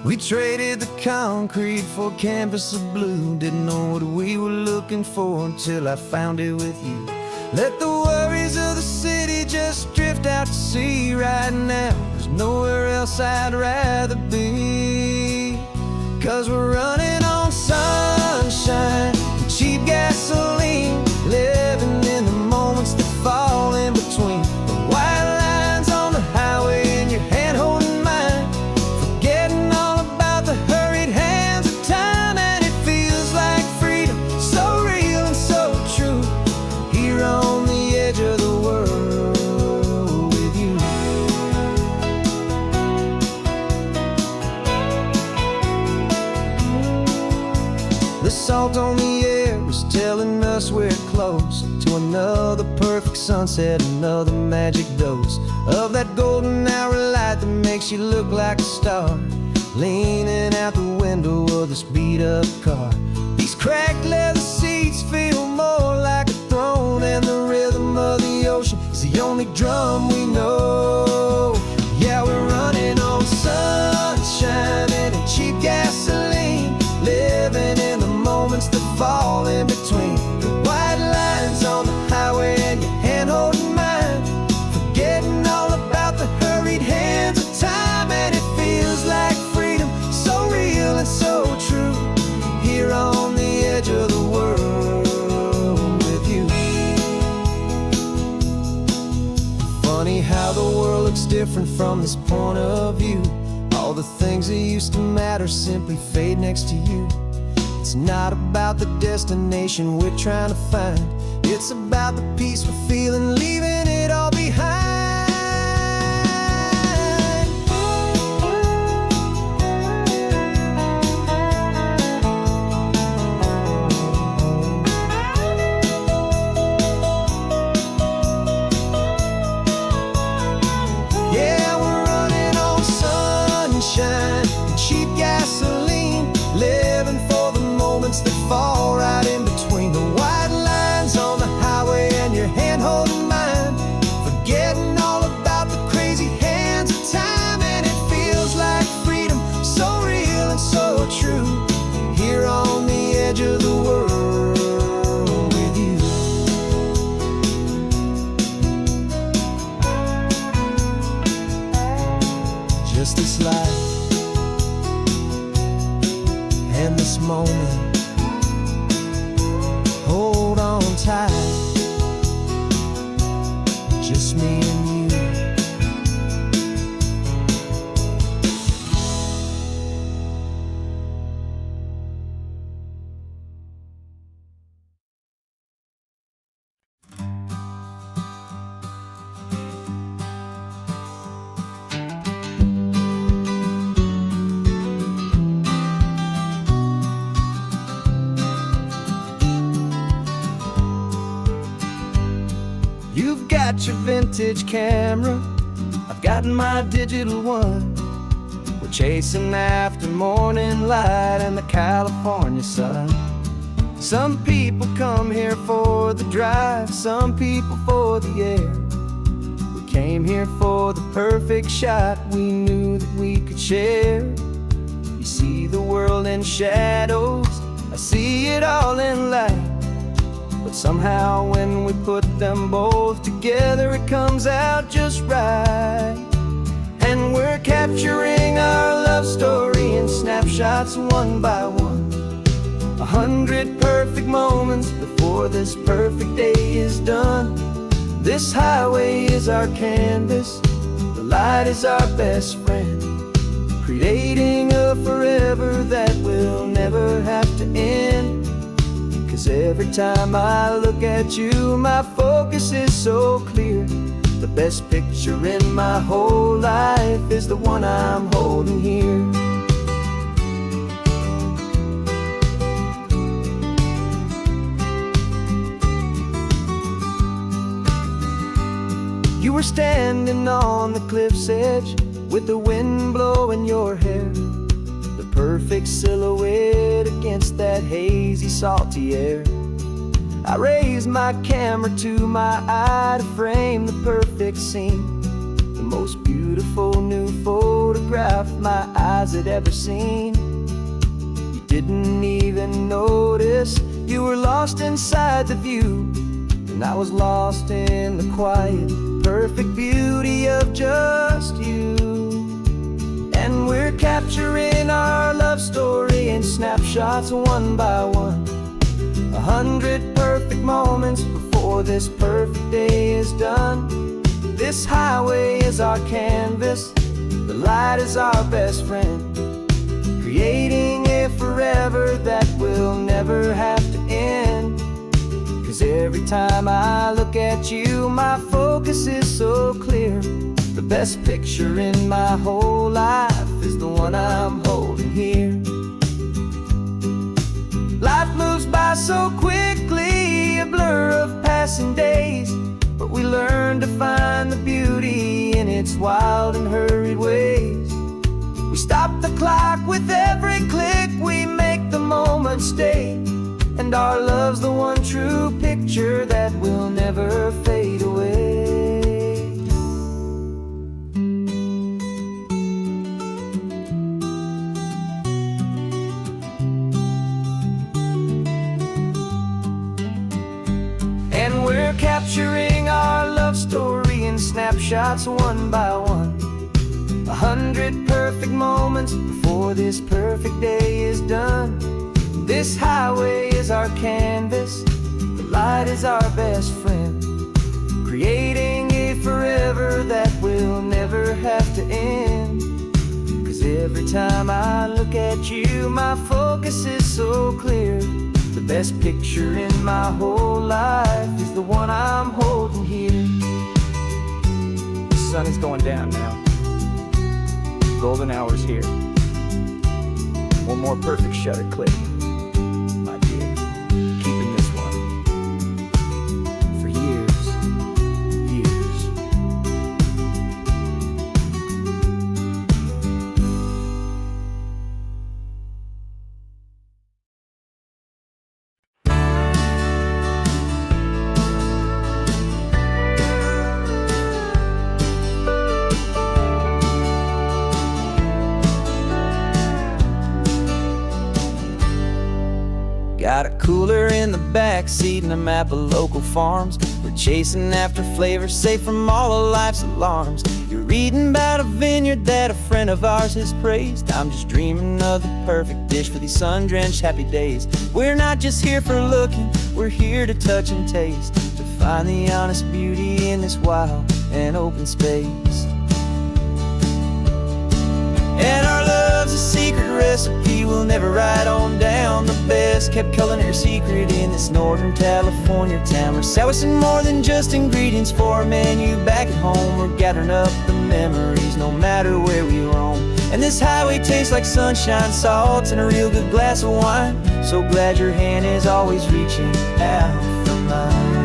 We traded the concrete for a canvas of blue, didn't know what we were looking for until I found it with you. Let the worries of the city just drift out to sea right now. There's nowhere else I'd rather be, 'cause we're running on sunshine and cheap gasoline, living in the moments that fall in between the white lines on the highway and your hand holding mine, forgetting all about the hurried hands of time. And it feels like freedom, so real and so true, here on the edge of the world with you. The salt on the air is telling us we're close to another perfect sunset, another magic dose of that golden hour light that makes you look like a star, leaning out the window of this beat-up car. These cracked leather seats feel more like a throne, and the rhythm of the ocean is the only drum we know. Yeah, we're running on sunshine and cheap gasoline, living in the moments that fall in between the white lines on the highway and your hand holding mine, forgetting all about the hurried hands of time. And it feels like freedom, so real and so true, here on the edge of the world with you. Funny how the world looks different from this point of view. All the things that used to matter simply fade next to you. It's not about the destination we're trying to find, it's about the peace we're feeling, leaving it all behind. Yeah, we're running on sunshine and cheap gasoline, living for the moments that fall right in between the white lines on the highway and your hand holding mine, just this life and this moment. Hold on tight, just me and you. You've got your vintage camera, I've got my digital one. We're chasing after morning light and the California sun. Some people come here for the drive, some people for the air. We came here for the perfect shot we knew that we could share. You see the world in shadows, I see it all in light. But somehow when we put them both together, it comes out just right. And we're capturing our love story in snapshots one by one. 100 perfect moments before this perfect day is done. This highway is our canvas, the light is our best friend, creating a forever that will never have to end. 'Cause every time I look at you, my focus is so clear. The best picture in my whole life is the one I'm holding here. You were standing on the cliff's edge with the wind blowing your hair, the perfect silhouette against that hazy, salty air. I raised my camera to my eye to frame the perfect scene, the most beautiful new photograph my eyes had ever seen. You didn't even notice you were lost inside the view, and I was lost in the quiet, perfect beauty of just you. And we're capturing our love story in snapshots one by one. 100 perfect moments before this perfect day is done. This highway is our canvas, the light is our best friend, creating a forever that will never have to end. 'Cause every time I look at you, my focus is so clear. The best picture in my whole life is the one I'm holding here. Life moves by so quickly, a blur of passing days, but we learn to find the beauty in its wild and hurried ways. We stop the clock with every click, we make the moment stay, and our love's the one true picture that will never fade away. And we're capturing our love story in snapshots one by one. 100 perfect moments before this perfect day is done. This highway is our canvas, the light is our best friend, creating a forever that will never have to end. 'Cause every time I look at you, my focus is so clear. The best picture in my whole life is the one I'm holding here. The sun is going down now. Golden hour's here. One more perfect shutter click, my dear. Keeping this one for years, years. Got a cooler in the back seat and a map of local farms. We're chasing after flavors safe from all of life's alarms. You're reading about a vineyard that a friend of ours has praised. I'm just dreaming of the perfect dish for these sun-drenched happy days. We're not just here for looking, we're here to touch and taste, to find the honest beauty in this wild and open space. And our love's a secret recipe we'll never write on down. The best kept culinary secret in this Northern California town. We're sourcing more than just ingredients for a menu back at home. We're gathering up the memories no matter where we roam. And this highway tastes like sunshine, salt, and a real good glass of wine. So glad your hand is always reaching out for mine.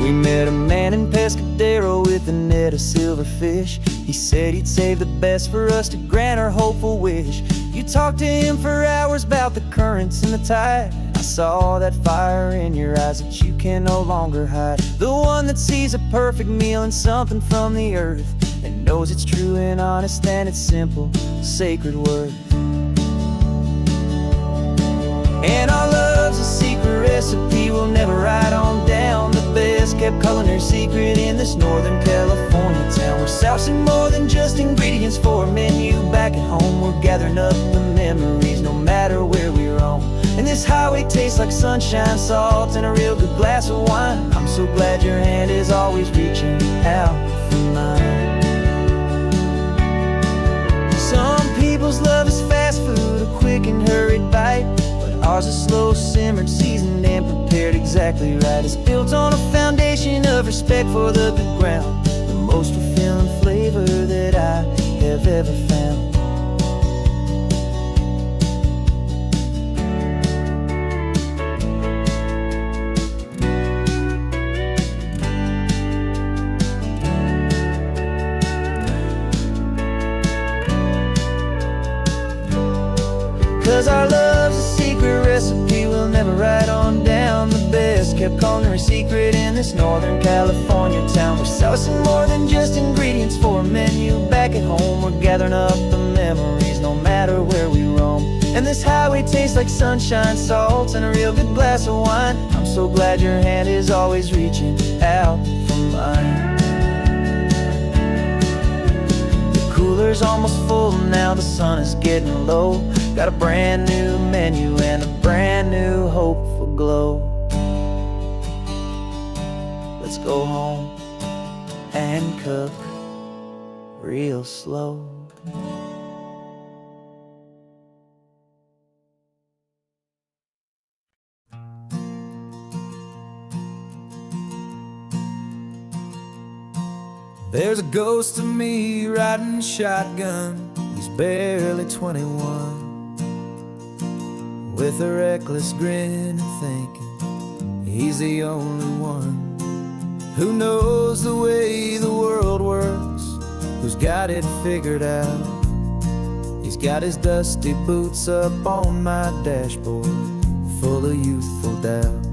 We met a man in Pescadero with a net of silverfish. He said he'd save the best for us to grant our hopeful wish. You talked to him for hours about the currents and the tide. I saw that fire in your eyes that you can no longer hide. The one that sees a perfect meal in something from the earth, and knows it's true and honest and it's simple, sacred worth. And our love's a secret recipe we'll never write on down. The best kept culinary secret in this Northern California town. We're sourcing more than just ingredients for a menu back at home. We're gathering up the memories no matter where we roam. And this highway tastes like sunshine, salt, and a real good glass of wine. I'm so glad your hand is always reaching out for mine. Some people's love is fast food, a quick and hurried bite. Ours is slow, simmered, seasoned, and prepared exactly right. It's built on a foundation of respect for the good ground, the most fulfilling flavor that I have ever found. 'Cause our love's a secret recipe we'll never write on down. The best kept culinary secret in this Northern California town. We're sourcing more than just ingredients for a menu back at home. We're gathering up the memories no matter where we roam. And this highway tastes like sunshine, salt, and a real good glass of wine. I'm so glad your hand is always reaching out for mine. The cooler's almost full now, the sun is getting low. Got a brand new menu and a brand new hopeful glow. Let's go home and cook real slow. There's a ghost of me riding shotgun. He's barely 21, with a reckless grin and thinking he's the only one who knows the way the world works, who's got it figured out. He's got his dusty boots up on my dashboard, full of youthful doubt.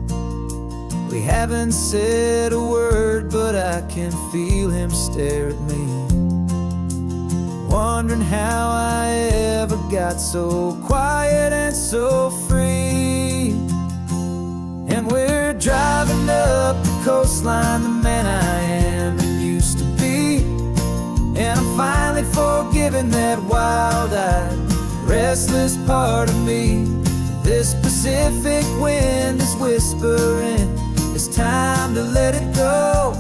We haven't said a word, but I can feel him stare at me, wondering how I ever got so quiet and so free. And we're driving up the coastline, the man I am and used to be. And I'm finally forgiving that wild-eyed, restless part of me. This Pacific wind is whispering, it's time to let it go.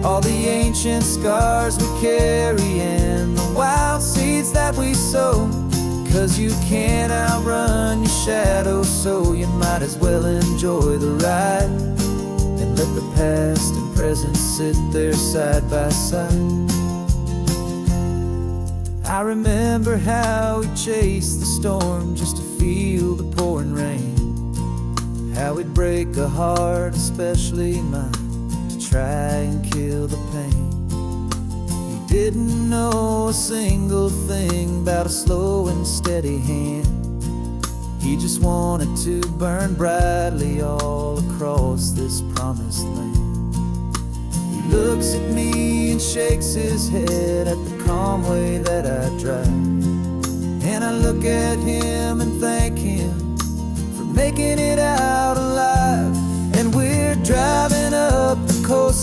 All the ancient scars we carry and the wild seeds that we sow. 'Cause you can't outrun your shadow, so you might as well enjoy the ride and let the past and present sit there side by side. I remember how we chased the storm just to feel the pouring rain, how we'd break a heart, especially mine, to try and kill the pain. You didn't know a single thing about a slow and steady hand. He just wanted to burn brightly all across this promised land. He looks at me and shakes his head at the calm way that I drive, and I look at him and thank him for making it out alive. And we're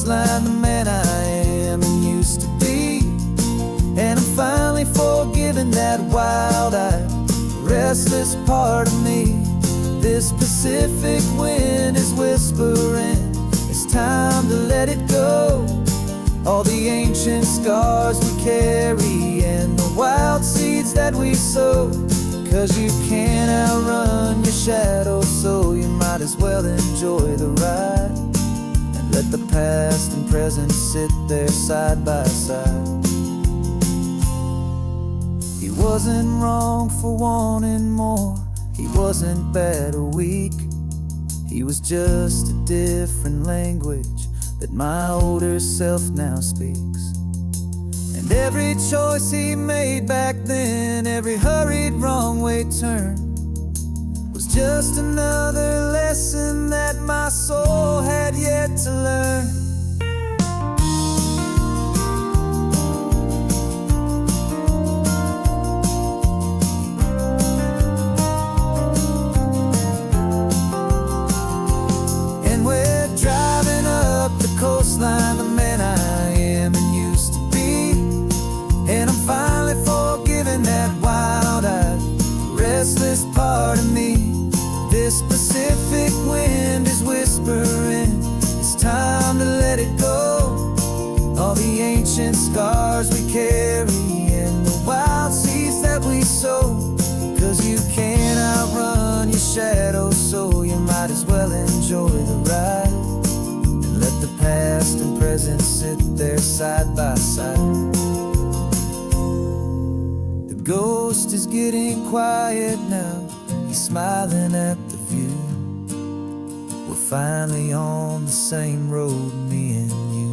coastline, the man I am and used to be. And I'm finally forgiving that wild-eyed, restless part of me. This Pacific wind is whispering, it's time to let it go. All the ancient scars we carry and the wild seeds that we sow. 'Cause you can't outrun your shadow, so you might as well enjoy the ride. And let the past and present sit there side by side. He wasn't wrong for wanting more, he wasn't bad or weak. He was just a different language that my older self now speaks. And every choice he made back then, every hurried wrong way turn, was just another lesson that my soul had yet to learn. And we're driving up the coastline, the man I am and used to be. And I'm finally forgiving that wild-eyed, restless part of me. This Pacific wind is whispering, it's time to let it go. All the ancient scars we carry and the wild seeds that we sow. 'Cause you can't outrun your shadow, so you might as well enjoy the ride. And let the past and present sit there side by side. The ghost is getting quiet now, he's smiling at the view. We're finally on the same road, me and you.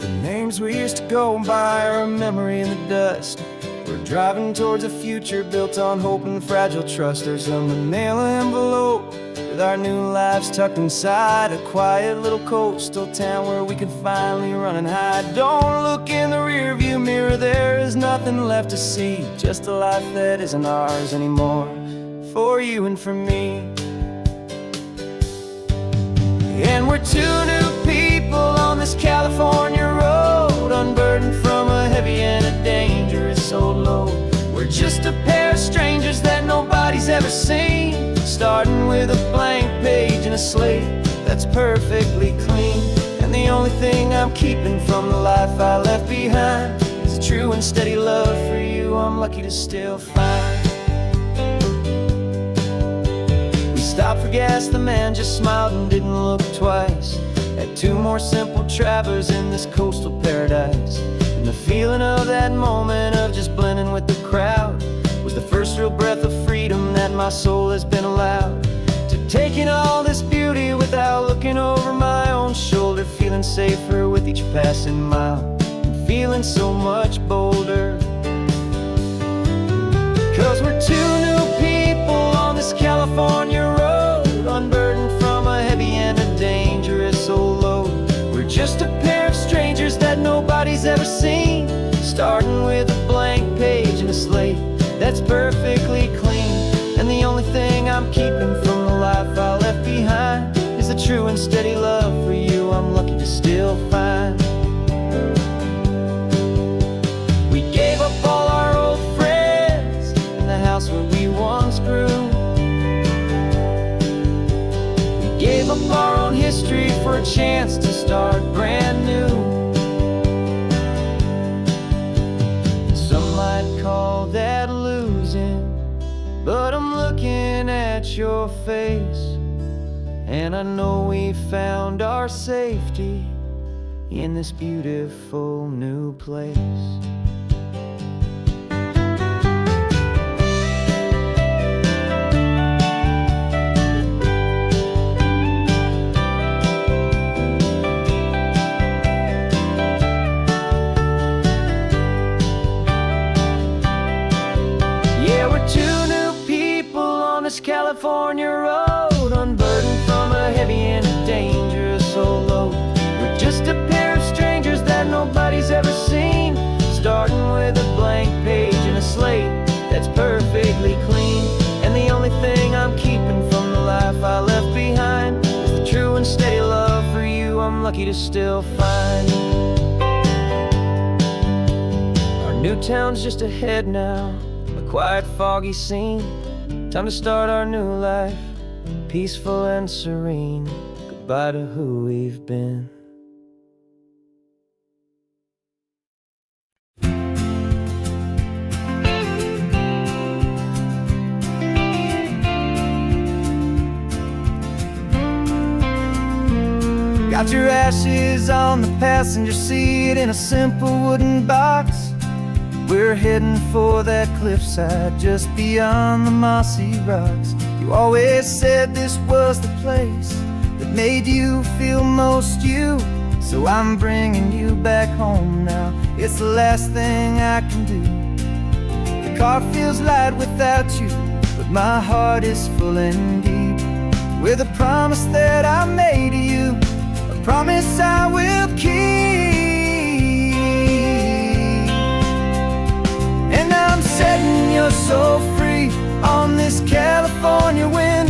The names we used to go by are a memory in the dust. We're driving towards a future built on hope and fragile trust. There's a manila envelope with our new lives tucked inside, a quiet little coastal town where we can finally run and hide. Don't look in the rearview mirror, there is nothing left to see, just a life that isn't ours anymore, for you and for me. And we're two new people on this California road, unburdened from a heavy and a dangerous old load. We're just a pair of strangers that nobody's ever seen, starting with a blank page and a slate that's perfectly clean. And the only thing I'm keeping from the life I left behind is a true and steady love for you I'm lucky to still find. We stopped for gas, the man just smiled and didn't look twice. Had two more simple travelers in this coastal paradise. And the feeling of that moment of just blending with the crowd was the first real breath of freedom that my soul has been allowed to take in all this beauty without looking over my own shoulder, feeling safer with each passing mile and feeling so much bolder. 'Cause we're two new people on this California road, unburdened from a heavy and a dangerous old load. We're just a pair of strangers that nobody's ever seen, starting with a blank page and a slate that's perfectly clean. And the only thing I'm keeping from the life I left behind is a true and steady love for you I'm lucky to still find. We gave up all our old friends in the house where we once grew. We gave up our own history for a chance to start brand new. Some might call that losing, but I'm looking at your face, and I know we found our safety in this beautiful new place. California road, unburdened from a heavy and a dangerous old load. We're just a pair lucky to still find you. Our new town's just ahead now, a quiet, foggy scene. Time to start our new life, peaceful and serene. Goodbye to who we've been. Got your ashes on the passenger seat in a simple wooden box. We're heading for that cliffside just beyond the mossy rocks. You always said this was the place that made you feel most you. So I'm bringing you back home now. It's the last thing I can do. The car feels light without you, but my heart is full and deep with a promise that I made to you, a promise I will keep. And I'm setting your soul free on this California wind,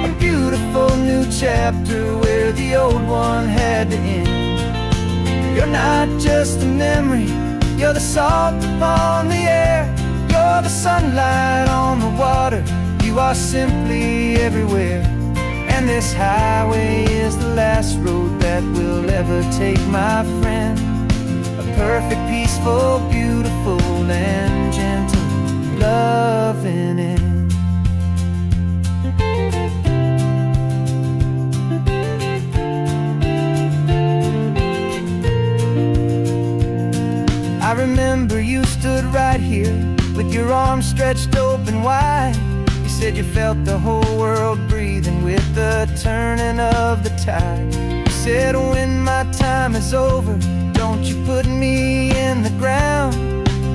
a beautiful new chapter where the old one had to end. You're not just a memory, you're the salt upon the air, you're the sunlight on the water, you are simply everywhere. And this highway is the last road that we'll ever take, my friend. A perfect, peaceful, beautiful, and gentle loving end. I remember you stood right here with your arms stretched open wide. You said you felt the whole world breathing with the turning of the tide. You said when my time is over, don't you put me in the ground,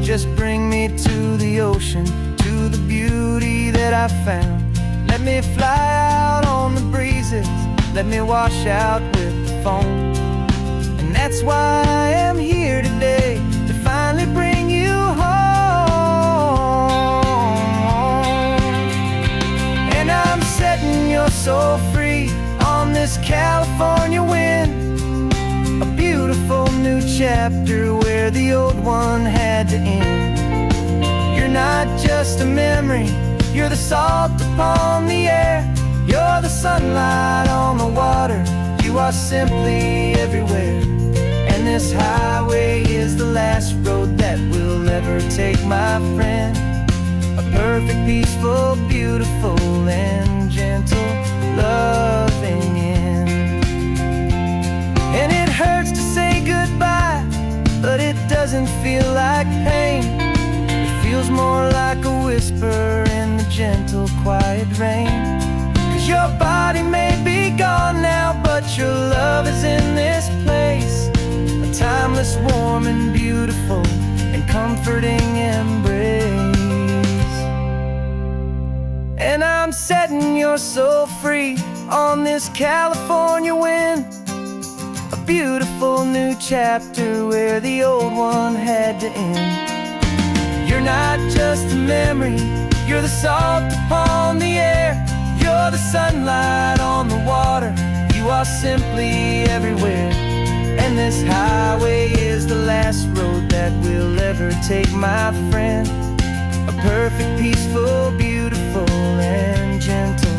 just bring me to the ocean, to the beauty that I found. Let me fly out on the breezes, let me wash out with the foam. And that's why I am here today, to finally bring you home. And I'm setting your soul free on this California wind, a beautiful new chapter where the old one had to end. You're not just a memory, you're the salt upon the air, you're the sunlight on the water, you are simply everywhere. And this highway is the last road that we'll ever take, my friend. A perfect, peaceful, beautiful, and gentle loving end. And it hurts to say goodbye, but it doesn't feel like pain. It feels more like a whisper in the gentle, quiet rain. 'Cause your body may be gone now, but your love is in this place, a timeless, warm, and beautiful, and comforting embrace. And I'm setting your soul free on this California wind, a beautiful new chapter where the old one had to end. You're not just a memory, you're the salt upon the air, you're the sunlight on the water, you are simply everywhere. And this highway is the last road that we'll ever take, my friend. A perfect, peaceful, beautiful, and gentle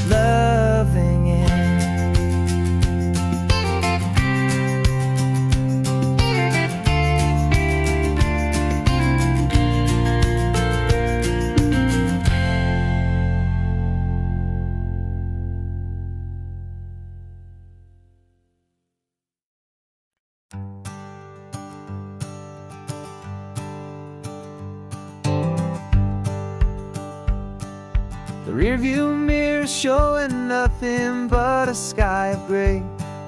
loving end. The rearview mirror's showing nothing but a sky of gray.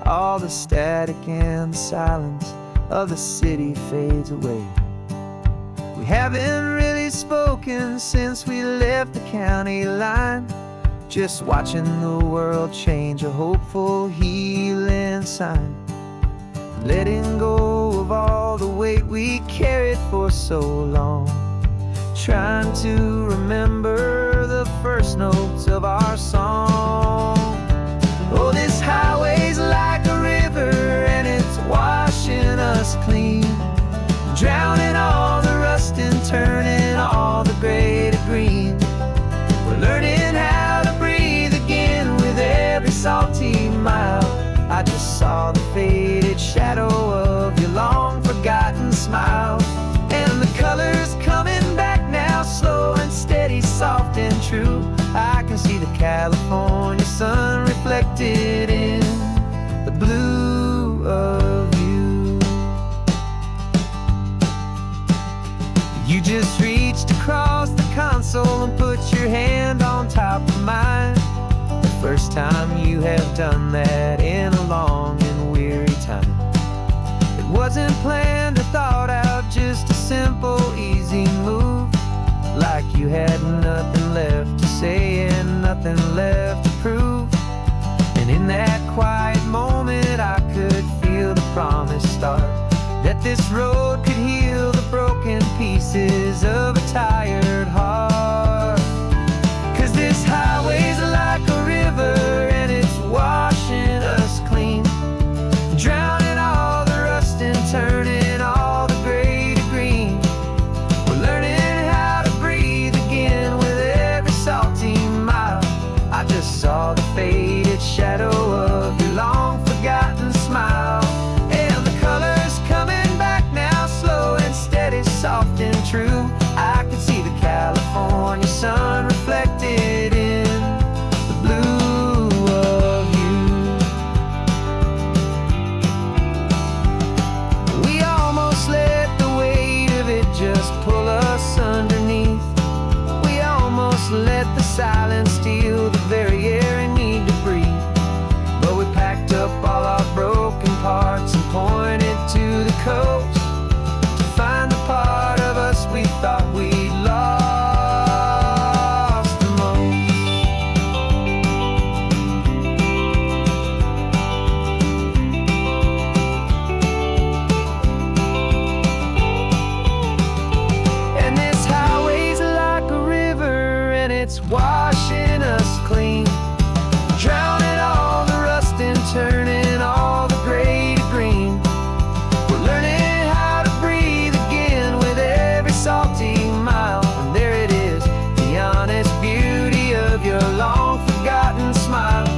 All the static and the silence of the city fades away. We haven't really spoken since we left the county line, just watching the world change, a hopeful healing sign. Letting go of all the weight we carried for so long, trying to remember the first notes of our song. Oh, this highway's like a river mile. I just saw the faded shadow of your long forgotten smile. And the colors coming back now, slow and steady, soft and true. I can see the California sun reflected in the blue of you. You just reached across the console and put your hand on top of mine. The first time you have done that in a long and weary time. It wasn't planned or thought out, just a simple, easy move. Like you had nothing left to say and nothing left to prove. And in that quiet moment I could feel the promise start, that this road could heal the broken pieces of a tired heart. 'Cause this highway's like a river and it's washing us clean, drowning all the rust and turning all the gray to green. We're learning how to breathe again with every salty mile. I just saw the faded shadow of your long forgotten smile. And the colors coming back now, slow and steady, soft and true. I can see the California sun reflected in the blue of you. We almost let the weight of it just pull us underneath. We almost let the silence steal the very air I need to breathe. But we packed up all our broken parts and pointed to the coast to find the part of us we thought we'd lost the most. And this highway's like a river and it's washing us clean, drowning all the rust and turning all the gray to green. We're learning how to breathe again with every salty mile. And there it is, the honest beauty of your long forgotten smile.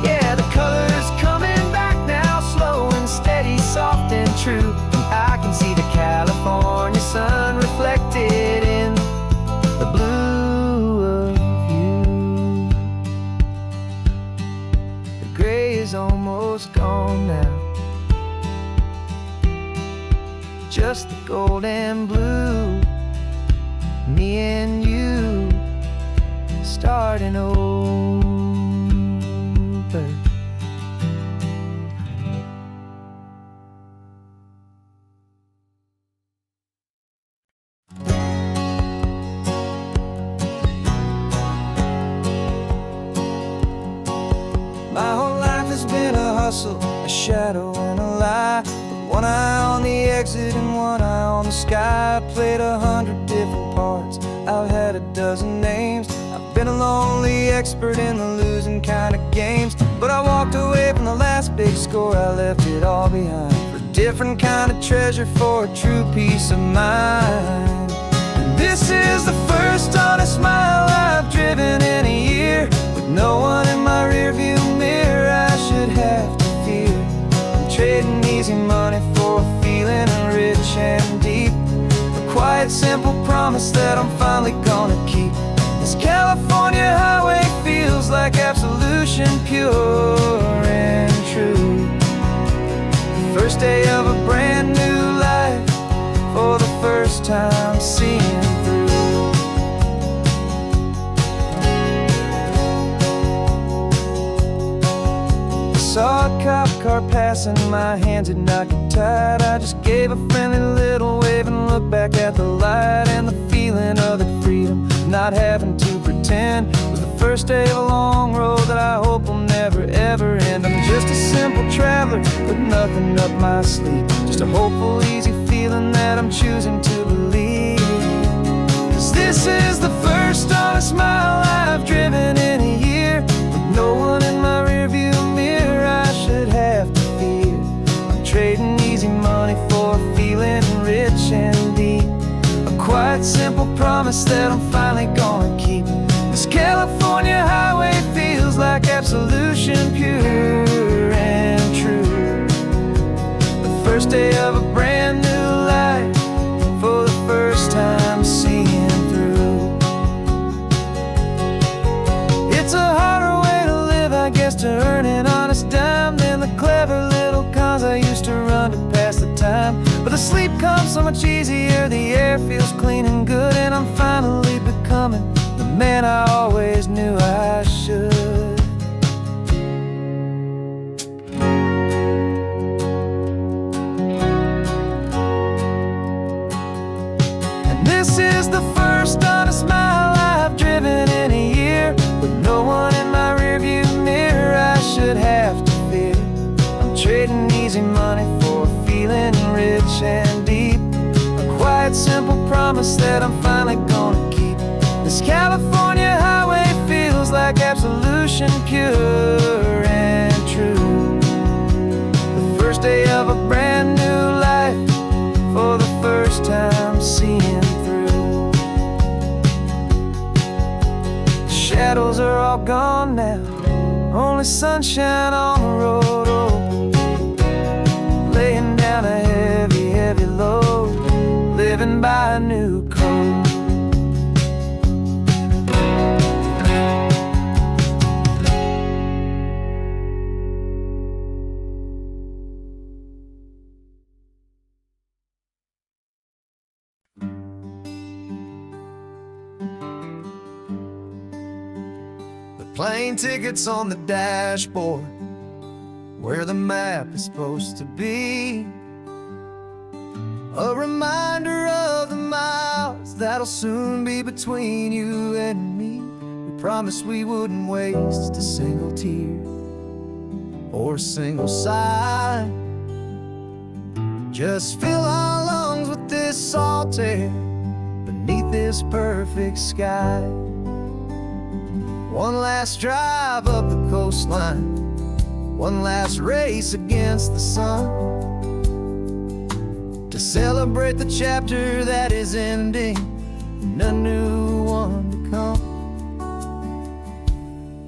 Yeah, the colors coming back now, slow and steady, soft and true. I can see the California sun reflected in the blue of you. The gray is almost gone now, just the gold and blue. Me and you starting over. My whole life has been a hustle, a shadow and a lie. With one eye on the exit and one eye on the sky. I played 100 different parts, I've had a dozen names. I've been a lonely expert in the losing kind of games. But I walked away from the last big score, I left it all behind for a different kind of treasure, for a true peace of mind. And this is the first honest mile I've driven in a year, with no one in my rearview mirror I should have to fear. I'm trading easy money for a feeling rich and deep, a quiet, simple promise that I'm finally gonna keep. This California highway feels like absolution, pure and true. The first day of a brand new life, for the first time seeing through. Saw a cop car passing, my hands had not got tied. I just gave a friendly little wave and looked back at the light. And the feeling of the freedom, not having to pretend, was the first day of a long road that I hope will never ever end. I'm just a simple traveler with nothing up my sleeve, just a hopeful, easy feeling that I'm choosing to believe. 'Cause this is the first honest mile I've driven in a year, with no one in my rearview mirror I should have to fear. I'm trading easy money for a feeling rich and deep, a quiet, simple promise that I'm finally gonna keep. This California highway feels like absolution, pure just to earn an honest dime than the clever little cons I used to run to pass the time. But the sleep comes so much easier, the air feels clean and good, and I'm finally becoming the man I always knew I should. And this is the first honest mile I've driven in a year, with no one in my rearview mirror I should have to fear. I'm trading easy money for a feeling rich and deep, a quiet, simple promise that I'm finally gonna keep. This California highway feels like absolution, pure and true. The first day of a brand new life, for the first time seeing through. The shadows are all gone now, only sunshine on the road. Oh, laying down a heavy, heavy load, living by a new code. Plane tickets on the dashboard, where the map is supposed to be. A reminder of the miles that'll soon be between you and me. We promised we wouldn't waste a single tear or a single sigh. Just fill our lungs with this salt air beneath this perfect sky. One last drive up the coastline, one last race against the sun, to celebrate the chapter that is ending and a new one to come.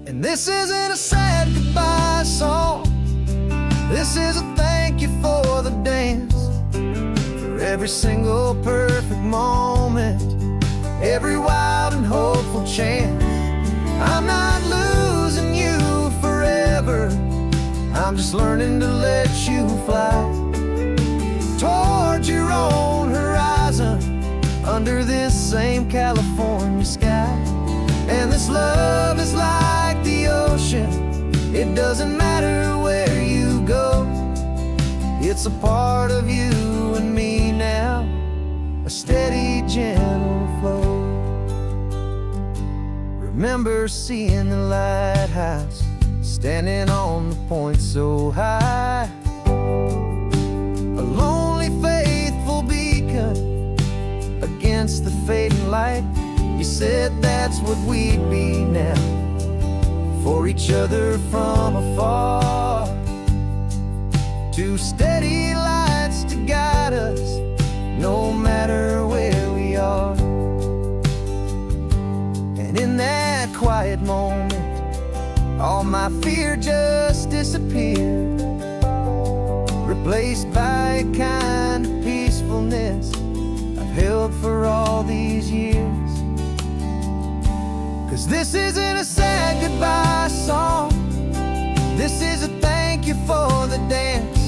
And this isn't a sad goodbye song, this is a thank you for the dance, for every single perfect moment, every wild and hopeful chance. I'm not losing you forever, I'm just learning to let you fly toward your own horizon, under this same California sky. And this love is like the ocean, it doesn't matter where you go, it's a part of you and me now, a steady, gentle flow. Remember seeing the lighthouse, standing on the point so high, a lonely, faithful beacon against the fading light. You said that's what we'd be now, for each other from afar. Two steady lights to guide us, no matter where we are. And in that quiet moment, all my fear just disappeared, replaced by a kind of peacefulness I've held for all these years. 'Cause this isn't a sad goodbye song, this is a thank you for the dance,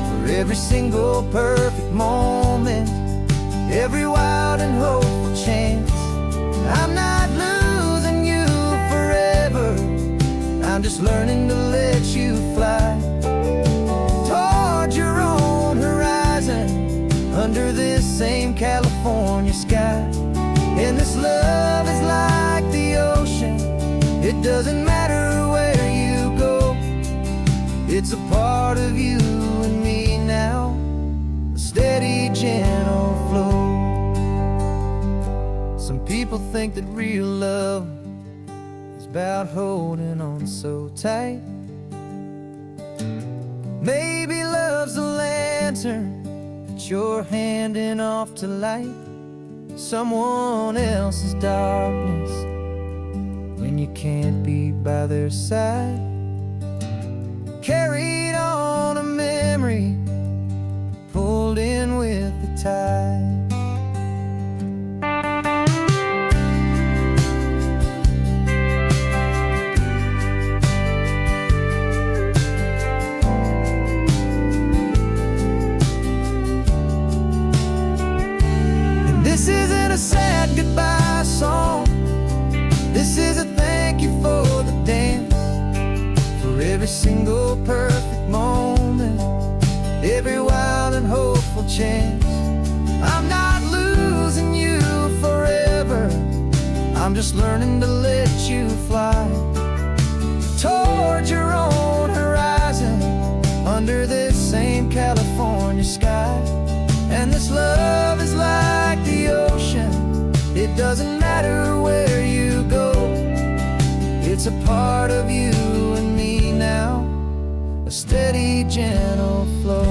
for every single perfect moment, every wild and hopeful chance. I'm not losing you forever, I'm just learning to let you fly toward your own horizon, under this same California sky. And this love is like the ocean, it doesn't matter where you go, it's a part of you and me now, a steady, gentle flow. Some people think that real love is about holding on so tight. Maybe love's a lantern that you're handing off to light someone else's darkness when you can't be by their side. Carried on a memory, pulled in with the tide. for every single perfect moment, every wild and hopeful chance. I'm not losing you forever, I'm just learning to let you fly toward your own horizon, under this same California sky. And this love is like the ocean, it doesn't matter where you go, it's a part of you and me now, a steady, gentle flow.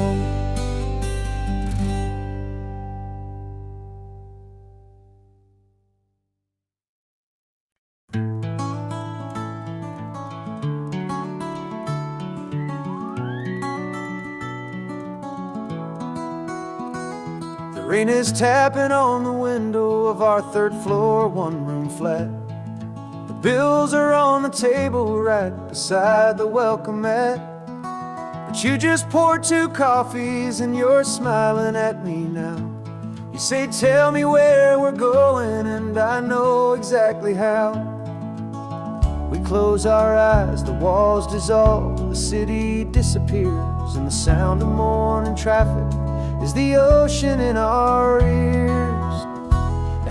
The rain is tapping on the window of our third floor, one-room flat. The bills are on the table right beside the welcome mat. But you just poured 2 coffees and you're smiling at me now. You say, tell me where we're going, and I know exactly how. We close our eyes, the walls dissolve, the city disappears, and the sound of morning traffic is the ocean in our ears.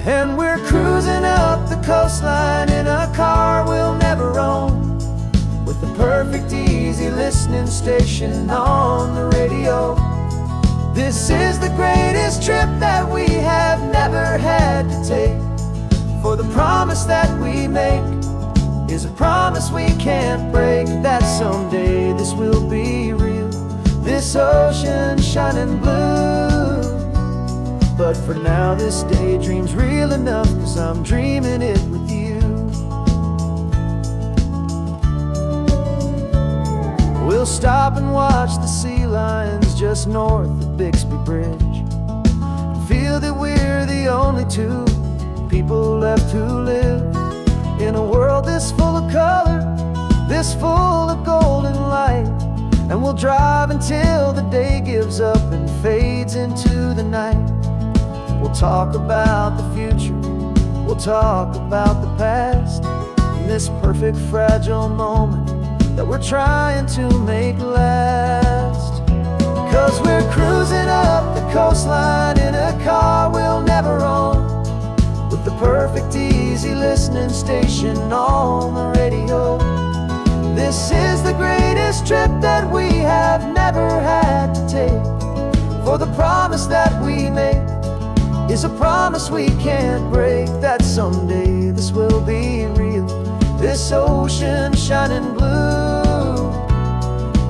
And we're cruising up the coastline in a car we'll never own, with the perfect easy listening station on the radio. This is the greatest trip that we have never had to take, for the promise that we make is a promise we can't break, that someday this will be real, this ocean shining blue. But for now this daydream's real enough, 'cause I'm dreaming it with you. We'll stop and watch the sea lions just north of Bixby Bridge, and feel that we're the only 2 people left who live in a world this full of color, this full of golden light. And we'll drive until the day gives up and fades into the night. We'll talk about the future, we'll talk about the past, in this perfect fragile moment that we're trying to make last. 'Cause we're cruising up the coastline in a car we'll never own, with the perfect easy listening station on the radio. This is the greatest trip that we have never had to take, for the promise that we make is a promise we can't break, that someday this will be real, this ocean shining blue.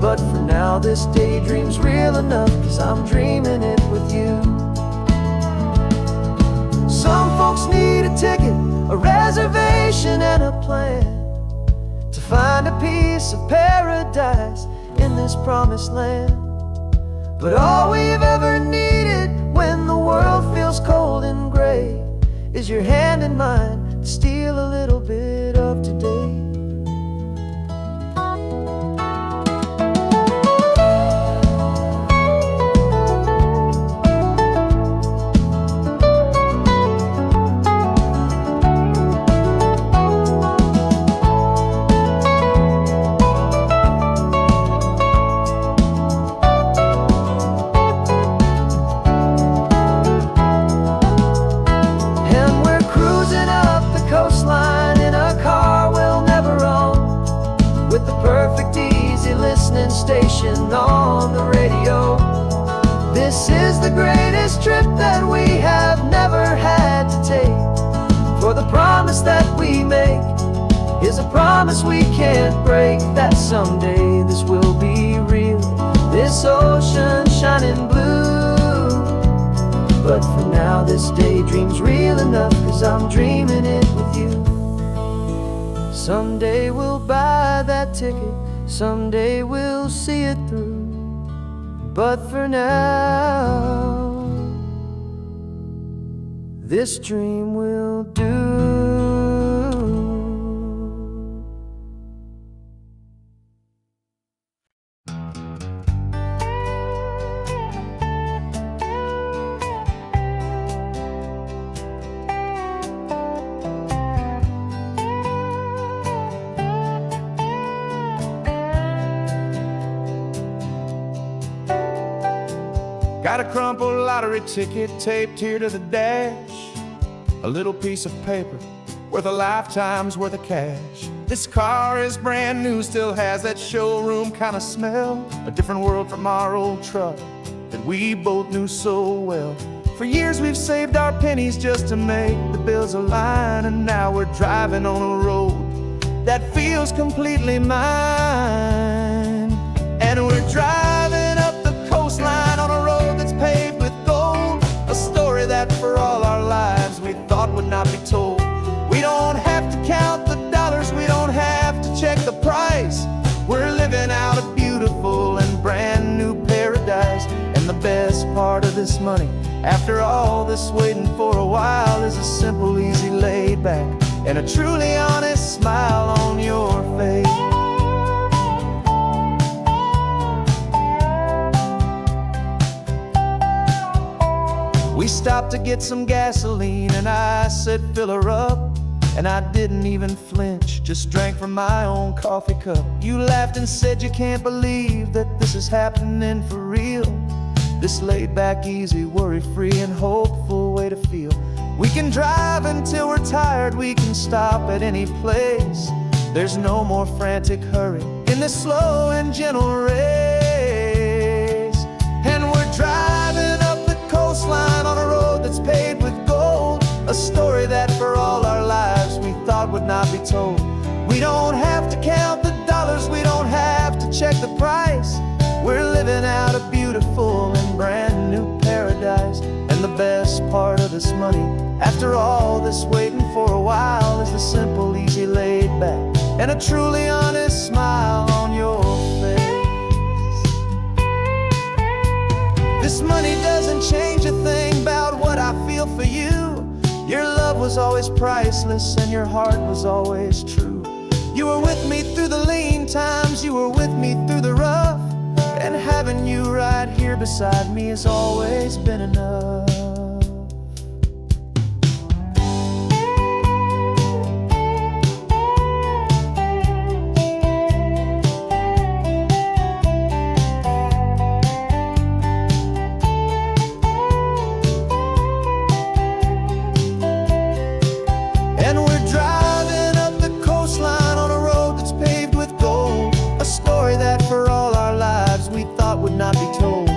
But for now this daydream's real enough, 'cause I'm dreaming it with you. Some folks need a ticket, a reservation and a plan, to find a piece of paradise in this promised land. But all we've ever needed when the world feels cold and gray is your hand in mine to steal a little bit of today. Station on the radio. This is the greatest trip that we have never had to take, for the promise that we make is a promise we can't break, that someday this will be real, this ocean shining blue. But for now this daydream's real enough, 'cause I'm dreaming it with you. Someday we'll buy that ticket, someday we'll see it through, but for now this dream will do. Got a crumpled lottery ticket taped here to the dash, a little piece of paper worth a lifetime's worth of cash. This car is brand new, still has that showroom kind of smell, a different world from our old truck that we both knew so well. For years we've saved our pennies just to make the bills align, and now we're driving on a road that feels completely mine. And we're driving up the coastline on a road that's paved with gold, a story that for all our lives we thought would not be told. We don't have to count the dollars, we don't have to check the price. We're living out a beautiful and brand new paradise. And the best part of this money, after all this waiting for a while, is a simple, easy, laid back, and a truly honest smile on your face. We stopped to get some gasoline, and I said, fill her up. And I didn't even flinch, just drank from my own coffee cup. You laughed and said you can't believe that this is happening for real. This laid back, easy, worry-free and hopeful way to feel. We can drive until we're tired, we can stop at any place. There's no more frantic hurry in this slow and gentle race. And we're driving up the coastline on a road that's paved with gold, a story that for all our lives we thought would not be told. We don't have to count the dollars, we don't have to check the price. We're living out a beautiful and brand new paradise. And the best part of this money, after all this waiting for a while, is the simple, easy, laid back, and a truly honest smile on your face. This money doesn't change a thing about what I feel for you. Your love was always priceless and your heart was always true. You were with me through the lean times, you were with me through the rough, and having you right here beside me has always been enough. And we're driving up the coastline on a road that's paved with gold, a story that for all our lives we thought would not be told.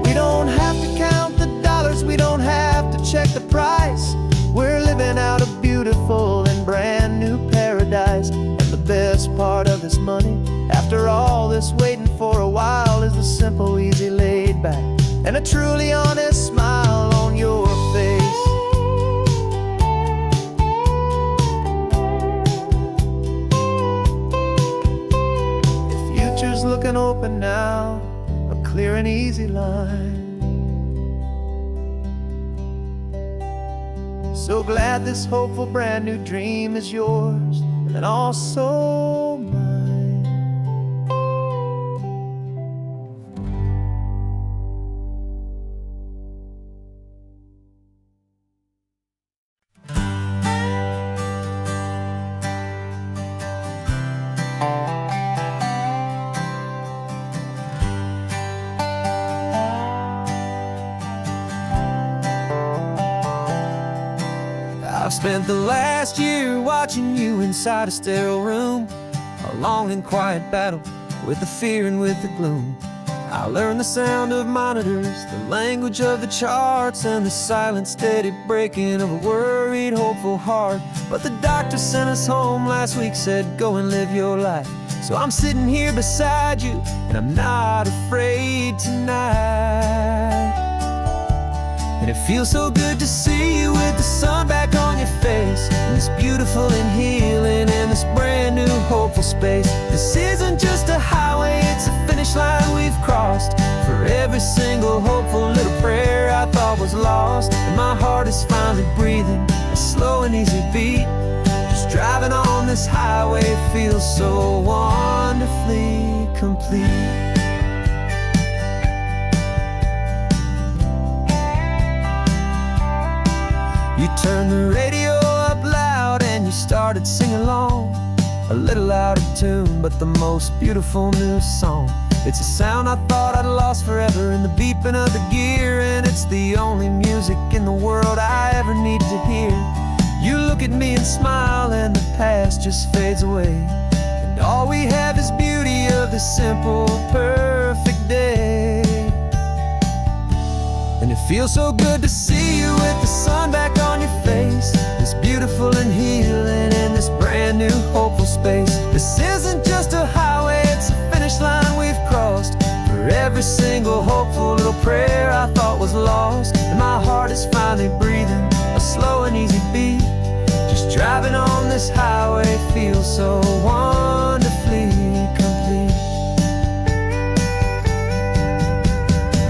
We don't have to count the dollars, we don't have to check the price. We're living out a beautiful and brand new paradise. And the best part of this money, after all this waiting for a while, is the simple, easy, laid back, and a truly honest smile on your face. Looking open now, a clear and easy line. So glad this hopeful brand new dream is yours and also mine. I've spent the last year watching you inside a sterile room, a long and quiet battle with the fear and with the gloom. I learned the sound of monitors, the language of the charts, and the silent, steady breaking of a worried, hopeful heart. But the doctor sent us home last week, said, go and live your life. So I'm sitting here beside you, and I'm not afraid tonight. And it feels so good to see you with the sun back on your face, and this beautiful and healing in this brand new hopeful space. This isn't just a highway, it's a finish line we've crossed. For every single hopeful little prayer I thought was lost, and my heart is finally breathing a slow and easy beat. Just driving on this highway feels so wonderfully complete. You turned the radio up loud and you started singing along, a little out of tune, but the most beautiful new song. It's a sound I thought I'd lost forever in the beeping of the gear, and it's the only music in the world I ever need to hear. You look at me and smile, and the past just fades away, and all we have is beauty of this simple, perfect day. And it feels so good to see you with the sun back on your face. It's beautiful and healing in this brand new hopeful space. This isn't just a highway, it's a finish line we've crossed. For every single hopeful little prayer I thought was lost, and my heart is finally breathing a slow and easy beat. Just driving on this highway feels so wonderfully complete.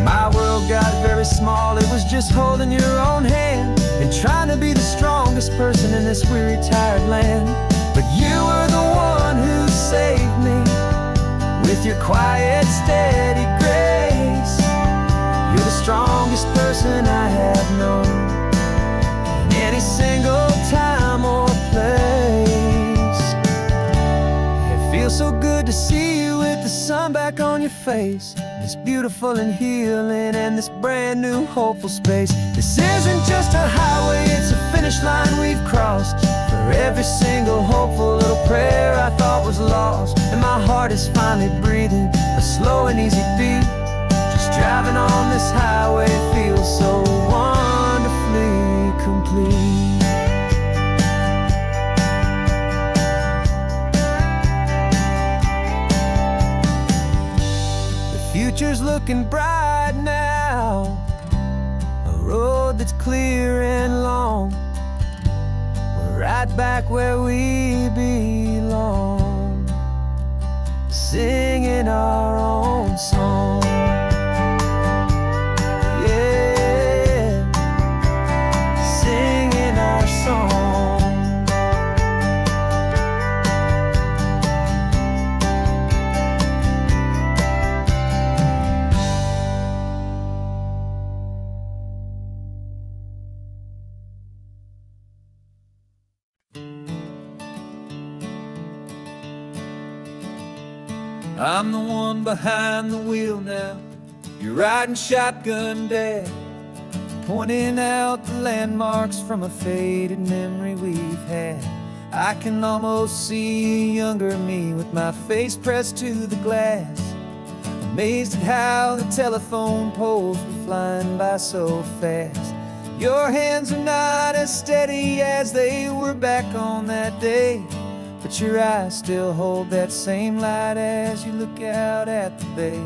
My world got very small, it was just holding your own hand and trying to be the strongest person in this weary, tired land. But you were the one who saved me with your quiet, steady grace. You're the strongest person I have known in any single time or place. It feels so good to see you with the sun back on your face. It's beautiful and healing in this brand new hopeful space. This isn't just a highway, it's a finish line we've crossed. For every single hopeful little prayer I thought was lost, and my heart is finally breathing a slow and easy beat. Just driving on this highway feels so wonderfully complete. Future's looking bright now, a road that's clear and long. We're right back where we belong, singing our own song. Yeah, singing our song. I'm the one behind the wheel now. You're riding shotgun, Dad, pointing out the landmarks from a faded memory we've had. I can almost see a younger me with my face pressed to the glass, amazed at how the telephone poles were flying by so fast. Your hands are not as steady as they were back on that day, but your eyes still hold that same light as you look out at the bay.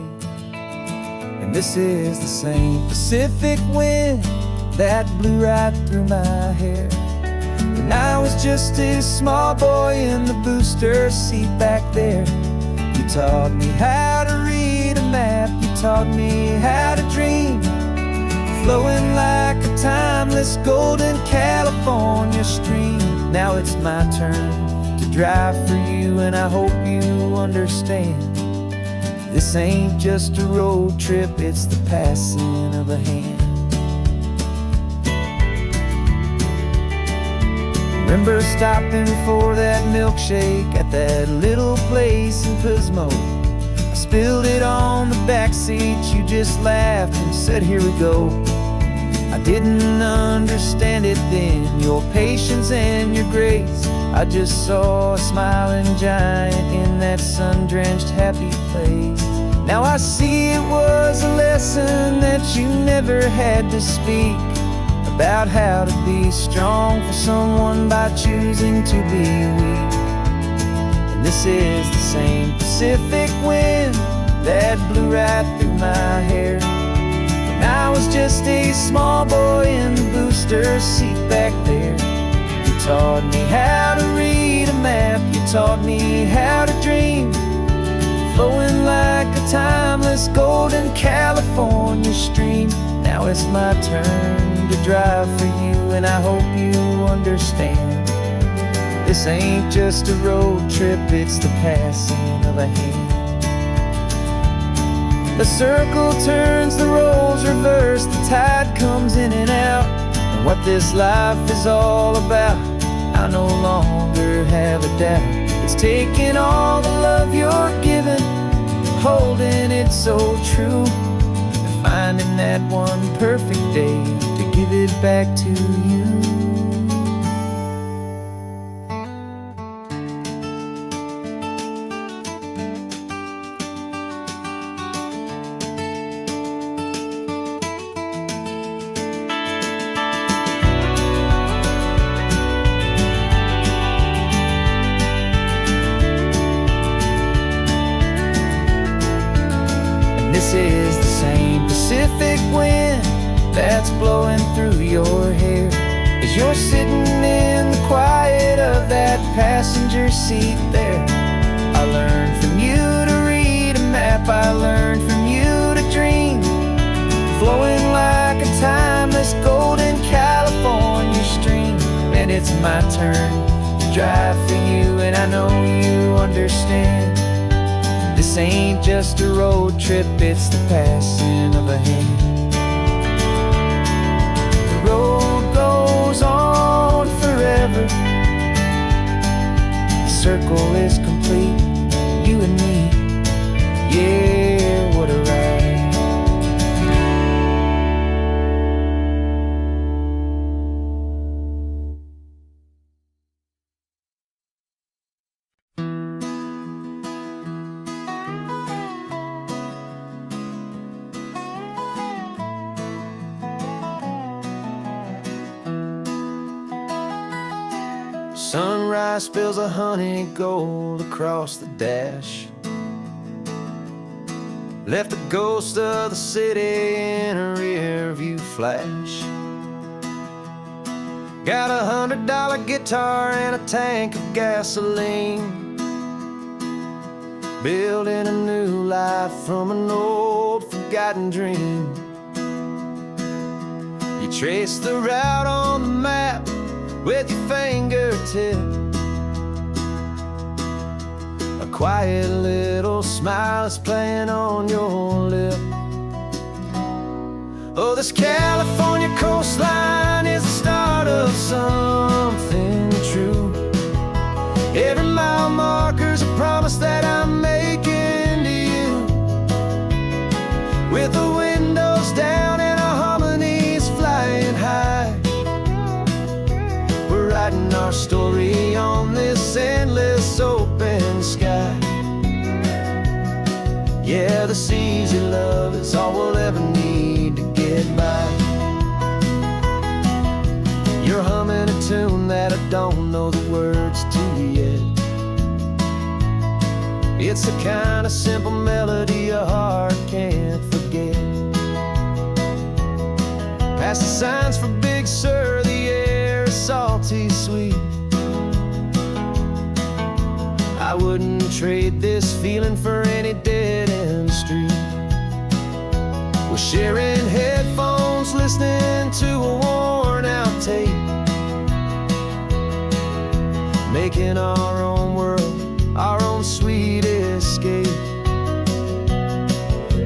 And this is the same Pacific wind that blew right through my hair when I was just a small boy in the booster seat back there. You taught me how to read a map, you taught me how to dream, flowing like a timeless golden California stream. Now it's my turn to drive for you, and I hope you understand. This ain't just a road trip, it's the passing of a hand. Remember stopping for that milkshake at that little place in Pismo? I spilled it on the back seat, you just laughed and said, here we go. I didn't understand it then, your patience and your grace. I just saw a smiling giant in that sun-drenched happy place. Now I see it was a lesson that you never had to speak, about how to be strong for someone by choosing to be weak. And this is the same Pacific wind that blew right through my hair when I was just a small boy in the booster seat back there. You taught me how to read a map, you taught me how to dream, flowing like a timeless golden California stream. Now it's my turn to drive for you, and I hope you understand. This ain't just a road trip, it's the passing of a hand. The circle turns, the roles reverse, the tide comes in and out. And what this life is all about, I no longer have a doubt. It's taking all the love you're giving, holding it so true, and finding that one perfect day to give it back to you. This is the same Pacific wind that's blowing through your hair as you're sitting in the quiet of that passenger seat there. I learned from you to read a map, I learned from you to dream, flowing like a timeless golden California stream. And it's my turn to drive for you, and I know you understand. This ain't just a road trip, it's the passing of a hand. The road goes on forever. The circle is complete, you and me. Yeah, what a ride. Sunrise spills a honey gold across the dash, left the ghost of the city in a rear view flash. Got a $100 guitar and a tank of gasoline, building a new life from an old forgotten dream. You trace the route on the map with your fingertip, a quiet little smile is playing on your lip. Oh, this California coastline is the start of something true. Every mile marker's a promise that I'm making to you, with the windows down and our harmonies flying high. We're writing our story on this endless open sky. Yeah, this easy love is all we'll ever need to get by. You're humming a tune that I don't know the words to yet. It's the kind of simple melody a heart can't forget. Past the signs for Big Sur, the air is salty sweet. I wouldn't trade this feeling for any dead-end street. We're sharing headphones, listening to a worn-out tape, making our own world, our own sweet escape.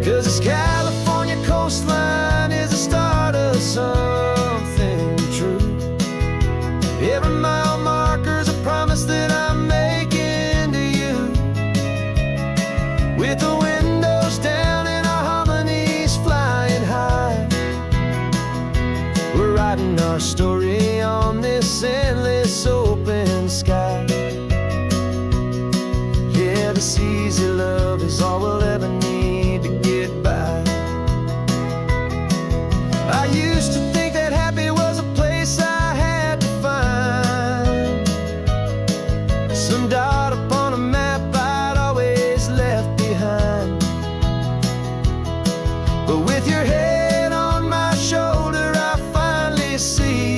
'Cause this California coastline is the start of something true. Every mile marker's a promise that I'm making to you, with the windows down and our harmonies flying high. We're writing our story on this endless open sky. Yeah, this easy love is all we'll ever need to get by. I used to think that happy was a place I had to find, some dot upon a map I'd always left behind. But with your head on my shoulder, I finally see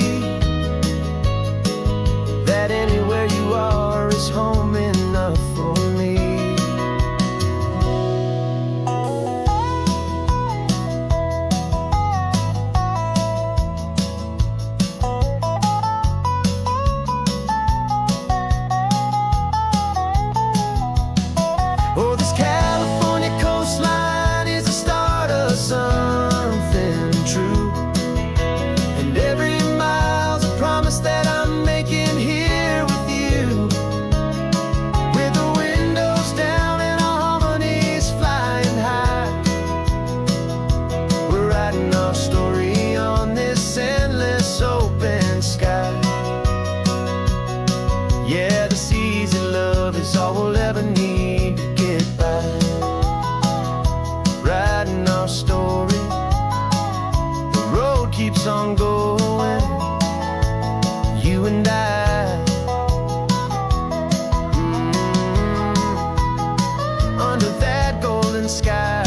story. The road keeps on going, you and I. Under that golden sky.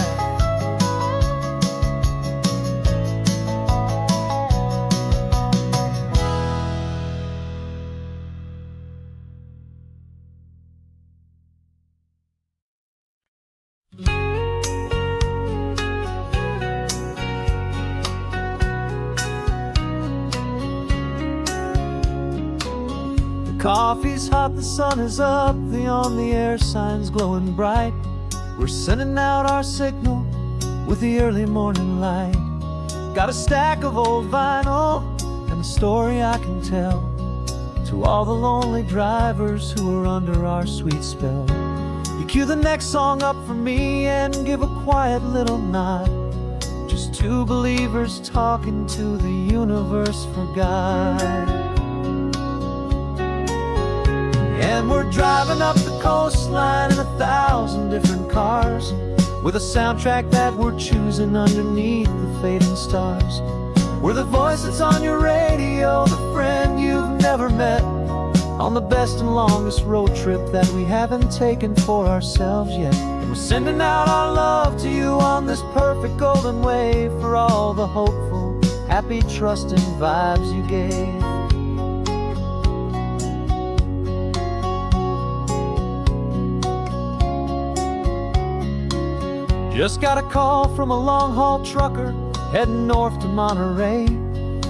Coffee's hot, the sun is up, the on-the-air sign's glowing bright. We're sending out our signal with the early morning light. Got a stack of old vinyl and a story I can tell to all the lonely drivers who are under our sweet spell. You cue the next song up for me and give a quiet little nod. Just two believers talking to the universe for God. And we're driving up the coastline in 1,000 different cars, with a soundtrack that we're choosing underneath the fading stars. We're the voice that's on your radio, the friend you've never met, on the best and longest road trip that we haven't taken for ourselves yet. And we're sending out our love to you on this perfect golden wave, for all the hopeful, happy, trusting vibes you gave. Just got a call from a long-haul trucker heading north to Monterey.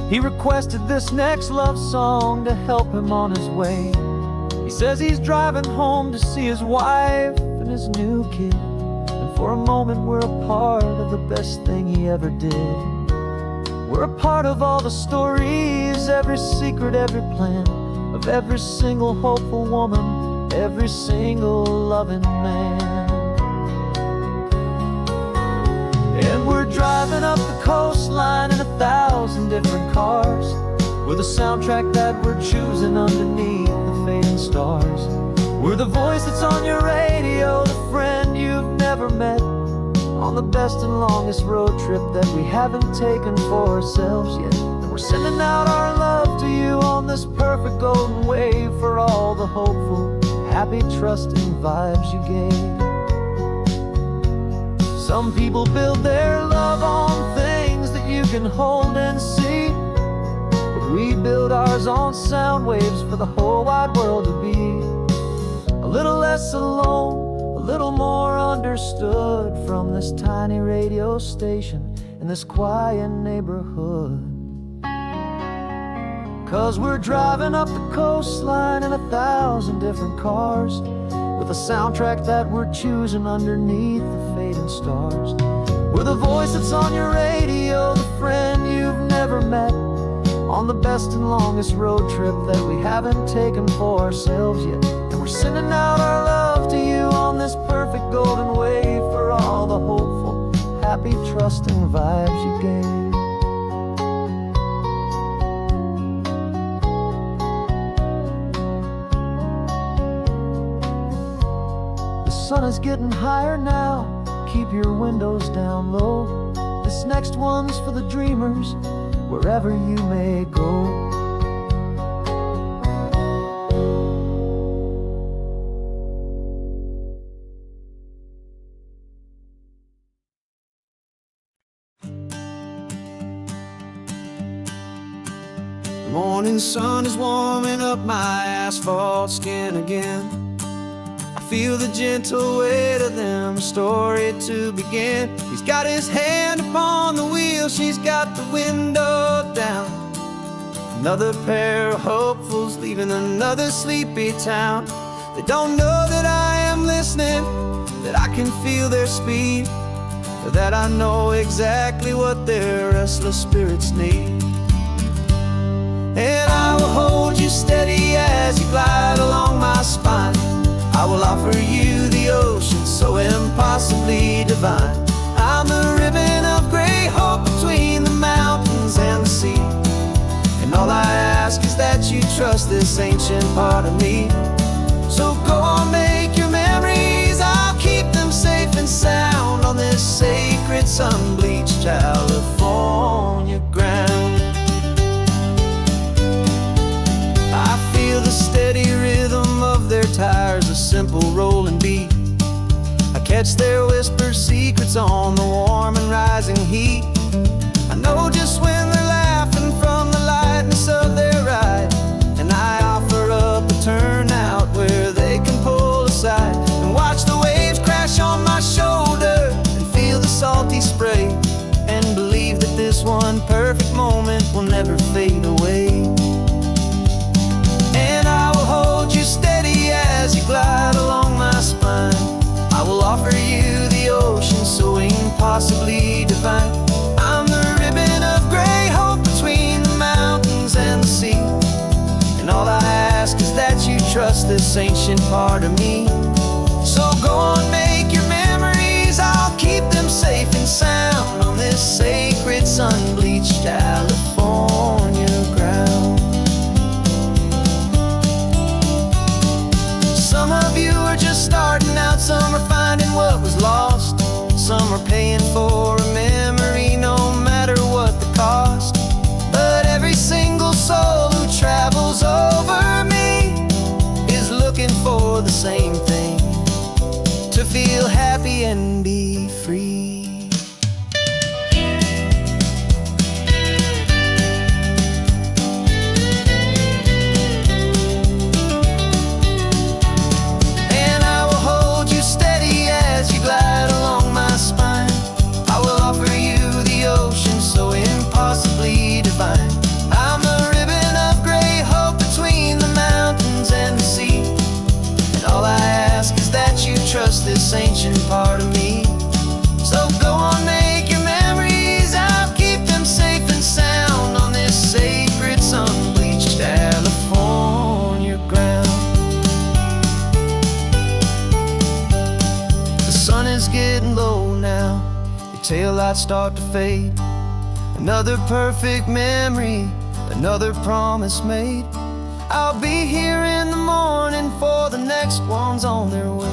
He requested this next love song to help him on his way. He says he's driving home to see his wife and his new kid, and for a moment we're a part of the best thing he ever did. We're a part of all the stories, every secret, every plan, of every single hopeful woman, every single loving man. And we're driving up the coastline in 1,000 different cars, with a soundtrack that we're choosing underneath the fading stars. We're the voice that's on your radio, the friend you've never met, on the best and longest road trip that we haven't taken for ourselves yet. And we're sending out our love to you on this perfect golden wave, for all the hopeful, happy, trusting vibes you gave. Some people build their love on things that you can hold and see, but we build ours on sound waves for the whole wide world to be a little less alone, a little more understood, from this tiny radio station in this quiet neighborhood. 'Cause we're driving up the coastline in 1,000 different cars, with a soundtrack that we're choosing underneath the fading stars. We're the voice that's on your radio, the friend you've never met, on the best and longest road trip that we haven't taken for ourselves yet. And we're sending out our love to you on this perfect golden wave, for all the hopeful, happy, trusting vibes you gave. The sun is getting higher now, keep your windows down low. This next one's for the dreamers, wherever you may go. The morning sun is warming up my asphalt skin again. Feel the gentle weight of them, story to begin. He's got his hand upon the wheel, she's got the window down. Another pair of hopefuls leaving another sleepy town. They don't know that I am listening, that I can feel their speed, or that I know exactly what their restless spirits need. And I will hold you steady as you glide along my spine. I will offer you the ocean so impossibly divine. I'm the ribbon of gray hope between the mountains and the sea, and all I ask is that you trust this ancient part of me. So go on, make your memories, I'll keep them safe and sound on this sacred sacred sun-bleached California ground. I feel the steady rhythm of their tires, a simple rolling beat. I catch their whispered secrets on the warm and rising heat. I know just when they're laughing from the lightness of their ride, and I offer up a turnout where they can pull aside and watch the waves crash on my shoulder and feel the salty spray, and believe that this one perfect moment will never fade away. And I will hold you steady as you glide along my spine. I will offer you the ocean so impossibly divine. I'm the ribbon of gray hope between the mountains and the sea, and all I ask is that you trust this ancient part of me. So go on, make your memories, I'll keep them safe and sound on this sacred sun-bleached California ground. Some of you are just starting out, some are finding what was lost, some are paying for a memory no matter what the cost. But every single soul who travels over me is looking for the same thing, to feel happy and be free. And I will hold you steady as you glide along my spine. I will offer you the ocean so impossibly divine. I'm the ribbon of gray hope between the mountains and the sea, and all I ask is that you trust this ancient part of me. So go on, make your memories, I'll keep them safe and sound on this sacred sun-bleached California ground. The sun is getting low now, your taillights start to fade. Another perfect memory, another promise made. I'll be here in the morning for the next ones on their way.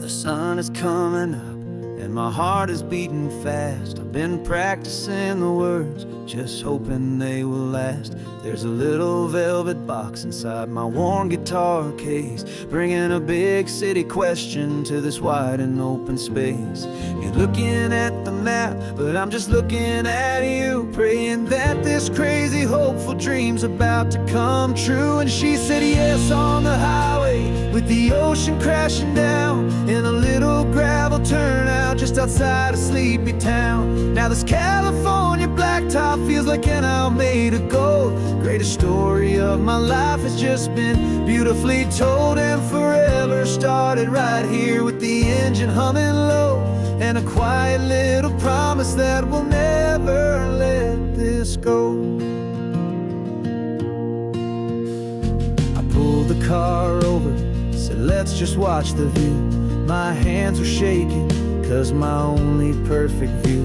The sun is coming up and my heart is beating fast. I've been practicing the words, just hoping they will last. There's a little velvet box inside my worn guitar case, bringing a big city question to this wide and open space. You're looking at the map, but I'm just looking at you, praying that this crazy hopeful dream's about to come true. And she said yes on the highway, with the ocean crashing down in a little gravel turnout just outside of sleepy town. Now this California blacktop feels like an owl made of gold. Greatest story of my life has just been beautifully told, and forever started right here with the engine humming low, and a quiet little promise that we'll never let this go. I pulled the car over, said let's just watch the view. My hands were shaking, cause my only perfect view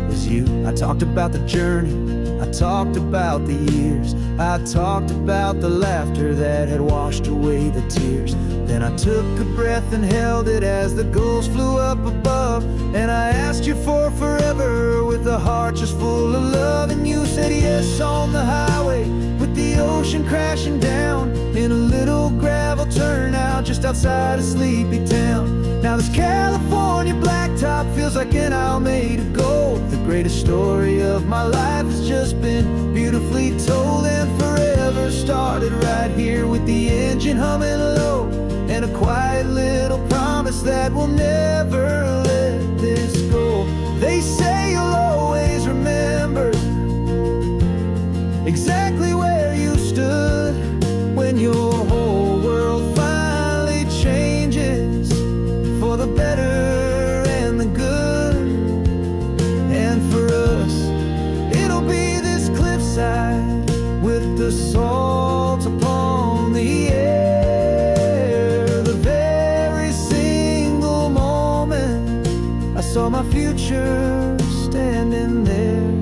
was you. I talked about the journey, I talked about the years, I talked about the laughter that had washed away the tears. Then I took a breath and held it as the gulls flew up above, and I asked you for forever with a heart just full of love. And you said yes on the highway, with the ocean crashing down in a little gravel turnout just outside of sleepy town. Now this California blacktop feels like an owl made of gold. The greatest story of my life has just been beautifully told, and forever started right here with the engine humming low, and a quiet little promise that we'll never let this go. They say you'll always remember exactly where you stood when your whole world finally changes for the better and the good. And for us, it'll be this cliffside with the salt upon the air. The very single moment I saw my future standing there.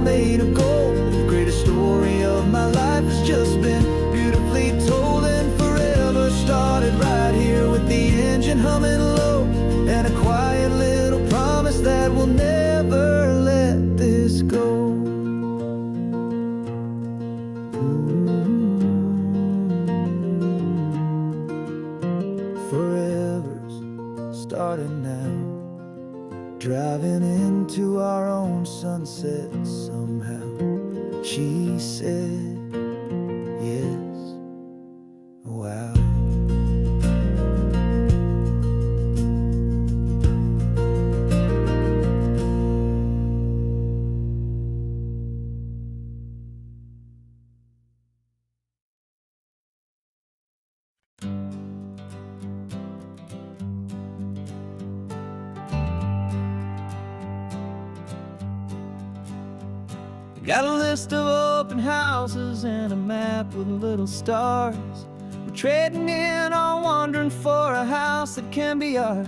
made of gold. The greatest story of my life has just been beautifully told, and forever started right here with the engine humming low, and a quiet little promise that we'll never let this go. Forever's started now, driving into our own sunset somehow. She said, yes, wow. Got a list of open houses and a map with little stars. We're trading in or wandering for a house that can be ours.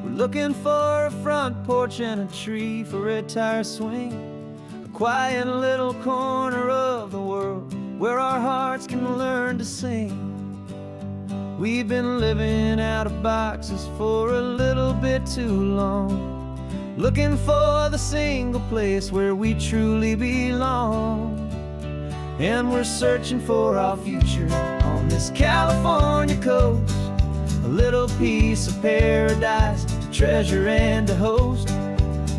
We're looking for a front porch and a tree for a tire swing, a quiet little corner of the world where our hearts can learn to sing. We've been living out of boxes for a little bit too long, looking for the single place where we truly belong. And we're searching for our future on this California coast, a little piece of paradise to treasure and to host,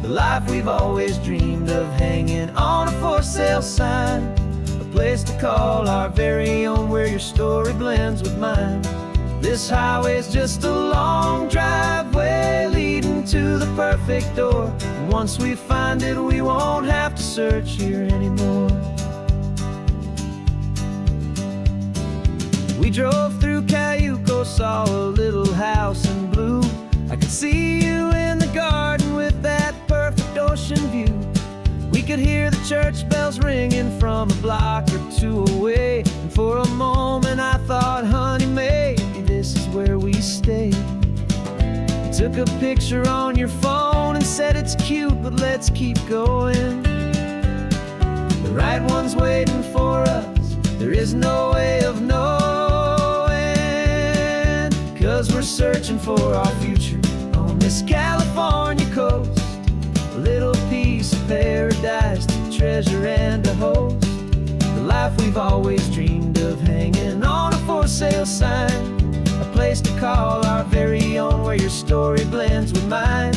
the life we've always dreamed of, hanging on a for sale sign, a place to call our very own where your story blends with mine. This highway's just a long driveway leading to the perfect door, and once we find it, we won't have to search here anymore. We drove through Cayuco, saw a little house in blue. I could see you in the garden with that perfect ocean view. We could hear the church bells ringing from a block or two away, and for a moment I thought, honey, maybe this is where we stay. You took a picture on your phone and said it's cute, but let's keep going. The right one's waiting for us, there is no way of knowing, 'cause we're searching for our future on this California coast, a little piece of paradise to treasure and to host, the life we've always dreamed of, hanging on a for sale sign, a place to call our very own where your story blends with mine.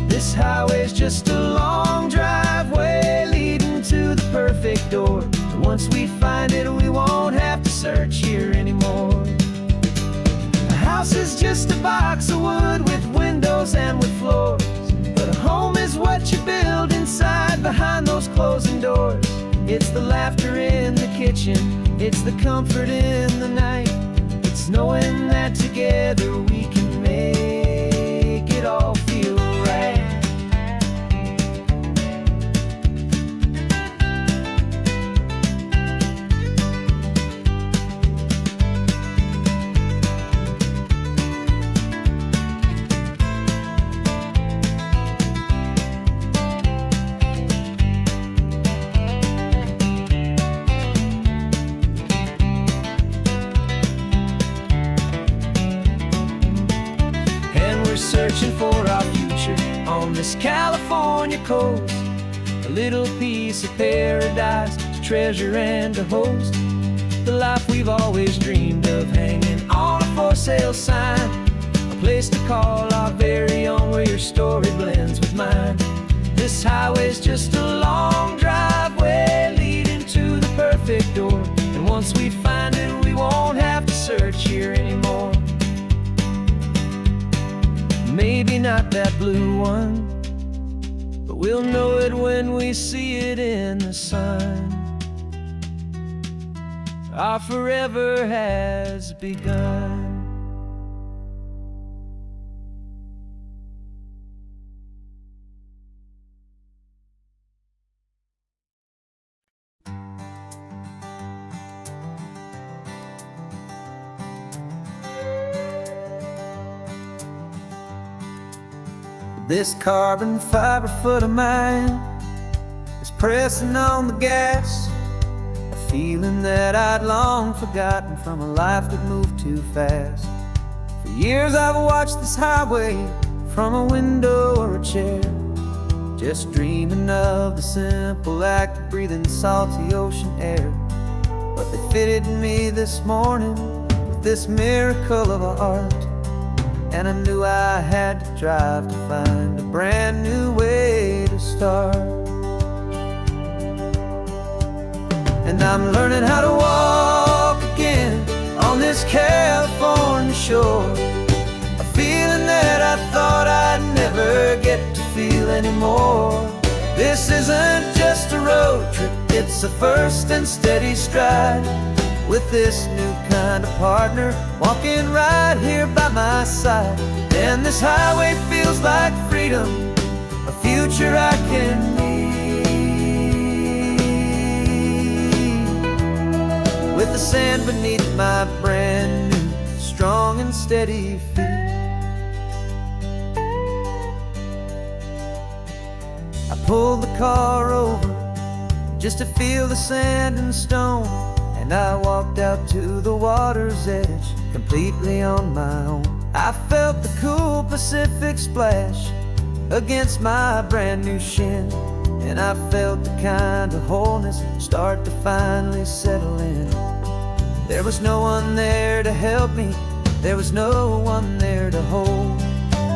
This highway's just a long driveway leading to the perfect door, and once we find it, we won't have to search here anymore. A house is just a box of wood with windows and with floors, but a home is what you build inside behind those closing doors. It's the laughter in the kitchen, it's the comfort in the night, it's knowing that together we can make it all feel right. Searching for our future on this California coast, a little piece of paradise to treasure and to host, the life we've always dreamed of, hanging on a for sale sign, a place to call our very own where your story blends with mine. This highway's just a long driveway leading to the perfect door, and once we find it, we won't have to search here anymore. Maybe not that blue one, but we'll know it when we see it in the sun. Our forever has begun. This carbon fiber foot of mine is pressing on the gas, a feeling that I'd long forgotten from a life that moved too fast. For years I've watched this highway from a window or a chair, just dreaming of the simple act of breathing salty ocean air. But they fitted me this morning with this miracle of art, and I knew I had to drive to find a brand new way to start. And I'm learning how to walk again on this California shore, a feeling that I thought I'd never get to feel anymore. This isn't just a road trip, it's a first and steady stride, with this new kind of partner walking right here by my side. And this highway feels like freedom, a future I can need, with the sand beneath my brand new strong and steady feet. I pulled the car over just to feel the sand and stone, and I walked out to the water's edge completely on my own. I felt the cool Pacific splash against my brand new shin, and I felt the kind of wholeness start to finally settle in. There was no one there to help me, there was no one there to hold,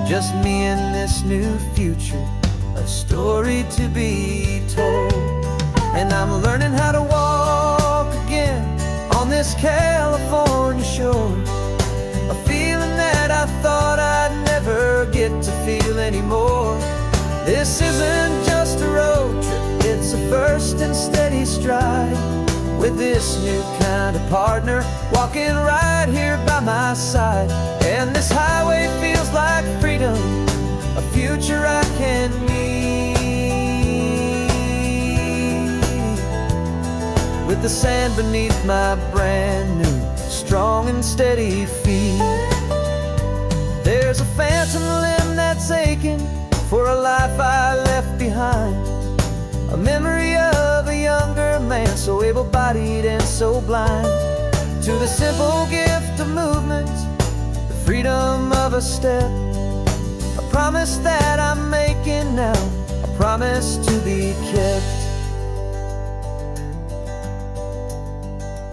just me and this new future, a story to be told. And I'm learning how to walk again on this California shore, a feeling that I thought I'd never get to feel anymore. This isn't just a road trip, it's a first and steady stride, with this new kind of partner walking right here by my side. And this highway feels like freedom, a future I can need, with the sand beneath my brand new strong and steady feet. There's a phantom limb that's aching for a life I left behind, a memory of a younger man so able-bodied and so blind, to the simple gift of movement, the freedom of a step, a promise that I'm making now, a promise to be kept.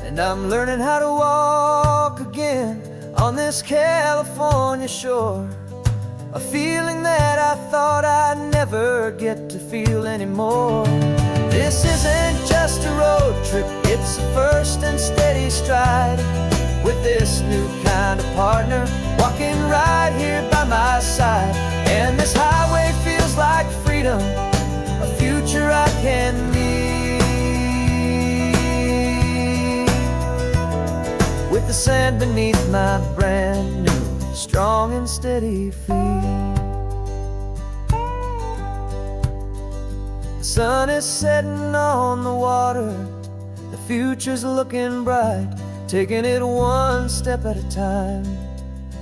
And I'm learning how to walk again on this California shore, a feeling that I thought I'd never get to feel anymore. This isn't just a road trip, it's a first and steady stride, with this new kind of partner walking right here by my side. And this highway feels like freedom, a future I can need, with the sand beneath my brand new strong and steady feet. The sun is setting on the water, the future's looking bright, taking it one step at a time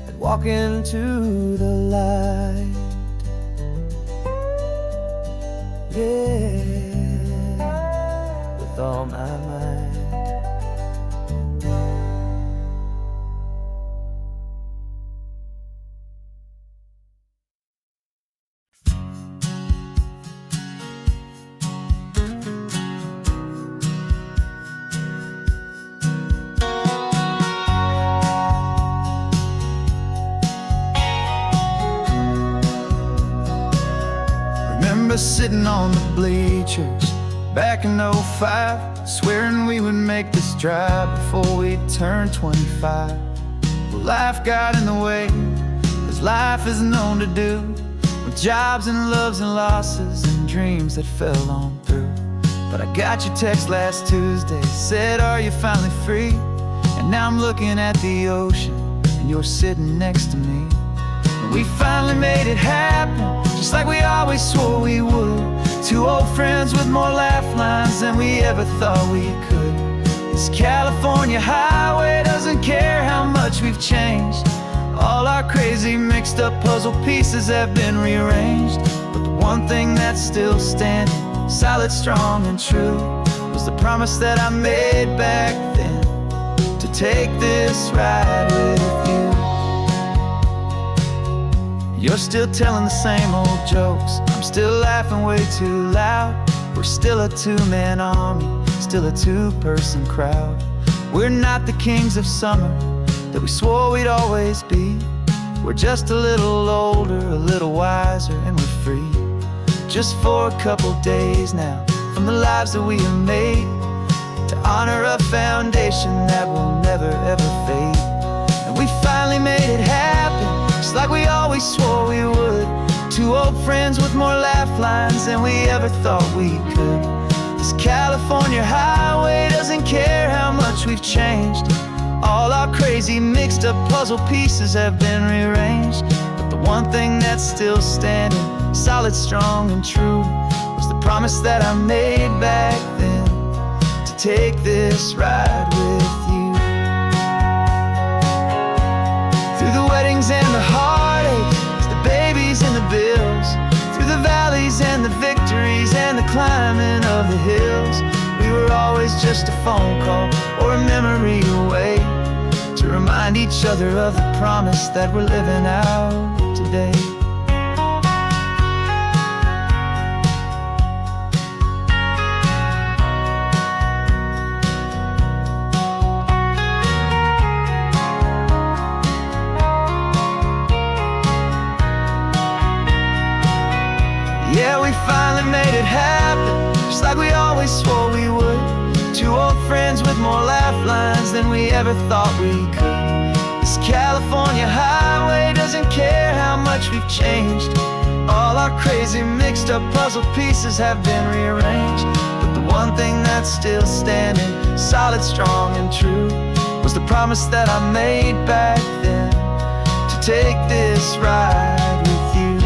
and walking to the light. Yeah, with all my might. Sitting on the bleachers back in '05, swearing we would make this drive before we turned 25. Well, life got in the way, as life is known to do, with jobs and loves and losses and dreams that fell on through. But I got your text last Tuesday, said, are you finally free? And now I'm looking at the ocean and you're sitting next to me. And we finally made it happen, just like we always swore we would. Two old friends with more laugh lines than we ever thought we could. This California highway doesn't care how much we've changed. All our crazy mixed up puzzle pieces have been rearranged, but the one thing that's still standing solid, strong, and true, was the promise that I made back then, to take this ride with you. You're still telling the same old jokes, I'm still laughing way too loud. We're still a two-man army, still a two-person crowd. We're not the kings of summer that we swore we'd always be. We're just a little older, a little wiser, and we're free. Just for a couple days now, from the lives that we have made, to honor a foundation that will never ever fade. And we finally made it happen, just like we always swore we would. Two old friends with more laugh lines than we ever thought we could. This California highway doesn't care how much we've changed. All our crazy mixed up puzzle pieces have been rearranged, but the one thing that's still standing, solid, strong, and true, was the promise that I made back then, to take this ride with you. Through the weddings and the heartaches, the babies and the bills, through the valleys and the victories and the climbing of the hills, we were always just a phone call or a memory away, to remind each other of the promise that we're living out today. Yeah, we finally made it happen, just like we always swore we would. Two old friends with more laugh lines than we ever thought we could. This California highway doesn't care how much we've changed. All our crazy mixed up puzzle pieces have been rearranged, but the one thing that's still standing, solid, strong, and true, was the promise that I made back then, to take this ride with you.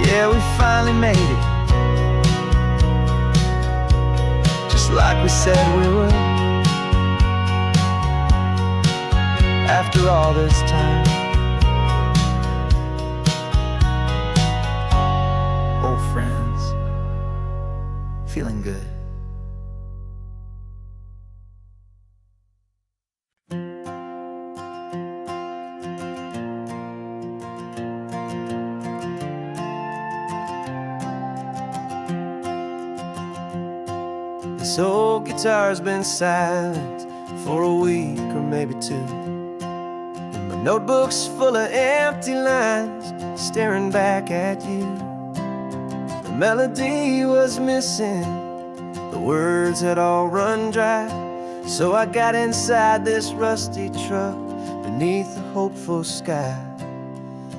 Yeah, we finally made it, just like we said we would. After all this time, old friends, feeling good. This old guitar's been silent for a week or maybe two, and my notebook's full of empty lines staring back at you. The melody was missing, the words had all run dry, so I got inside this rusty truck beneath a hopeful sky,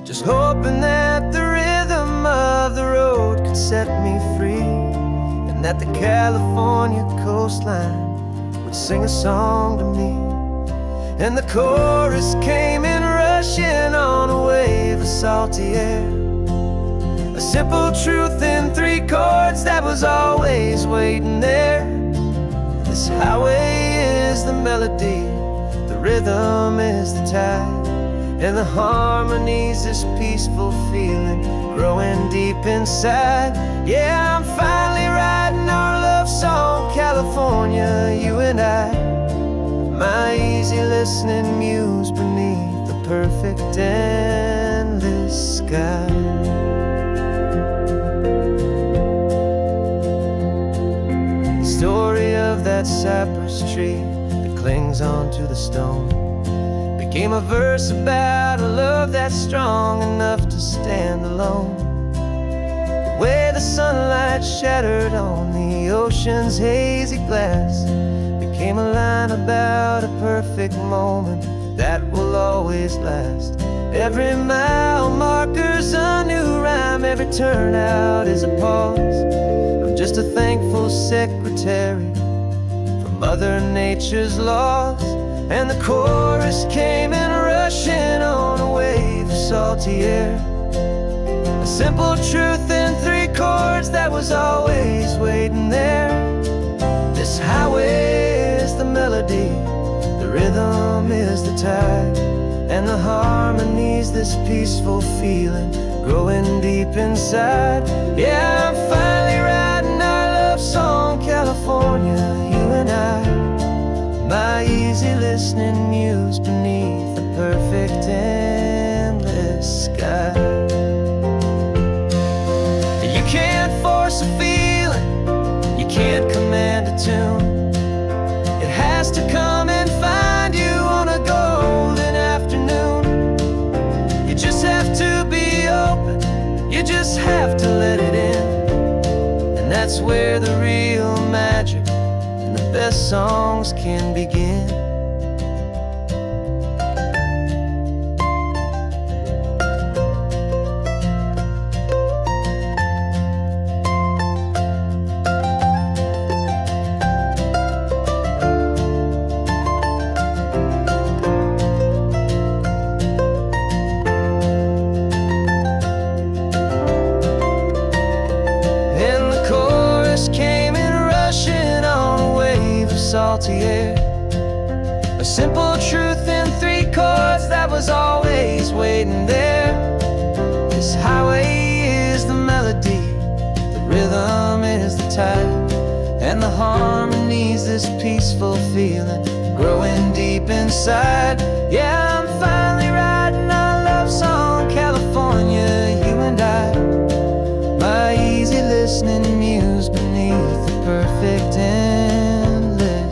just hoping that the rhythm of the road could set me free, and that the California coastline would sing a song to me. And the chorus came in rushing on a wave of salty air, a simple truth in three chords that was always waiting there. This highway is the melody, the rhythm is the tide, and the harmony's this peaceful feeling growing deep inside. Yeah, I'm finally writing our love song, California, you and I, my easy listening muse beneath the perfect endless sky. The story of that cypress tree that clings onto the stone became a verse about a love that's strong enough to stand alone. The way the sunlight shattered on the ocean's hazy glass became a line about a perfect moment that will always last. Every mile marker's a new rhyme, every turnout is a pause. I'm just a thankful secretary for Mother Nature's laws. And the chorus came in rushing on a wave of salty air, a simple truth in three chords that was always waiting there. This highway is the melody, the rhythm is the tide, and the harmony's this peaceful feeling growing deep inside. Yeah, I'm finally writing our love song, California, you and I. My easy listening muse beneath the perfect endless sky. You can't force a feeling, you can't command a tune. It has to come and find you on a golden afternoon. You just have to be open, you just have to let it in. And that's where the real magic and the best songs can begin. Salty air, a simple truth in 3 chords that was always waiting there. This highway is the melody, the rhythm is the tide, and the harmony's this peaceful feeling growing deep inside. Yeah, I'm finally writing our love song, California, you and I. My easy listening muse beneath the perfect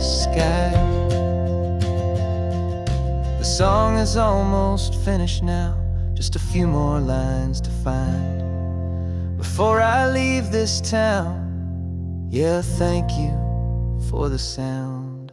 sky. The song is almost finished now, just a few more lines to find before I leave this town. Yeah, thank you for the sound.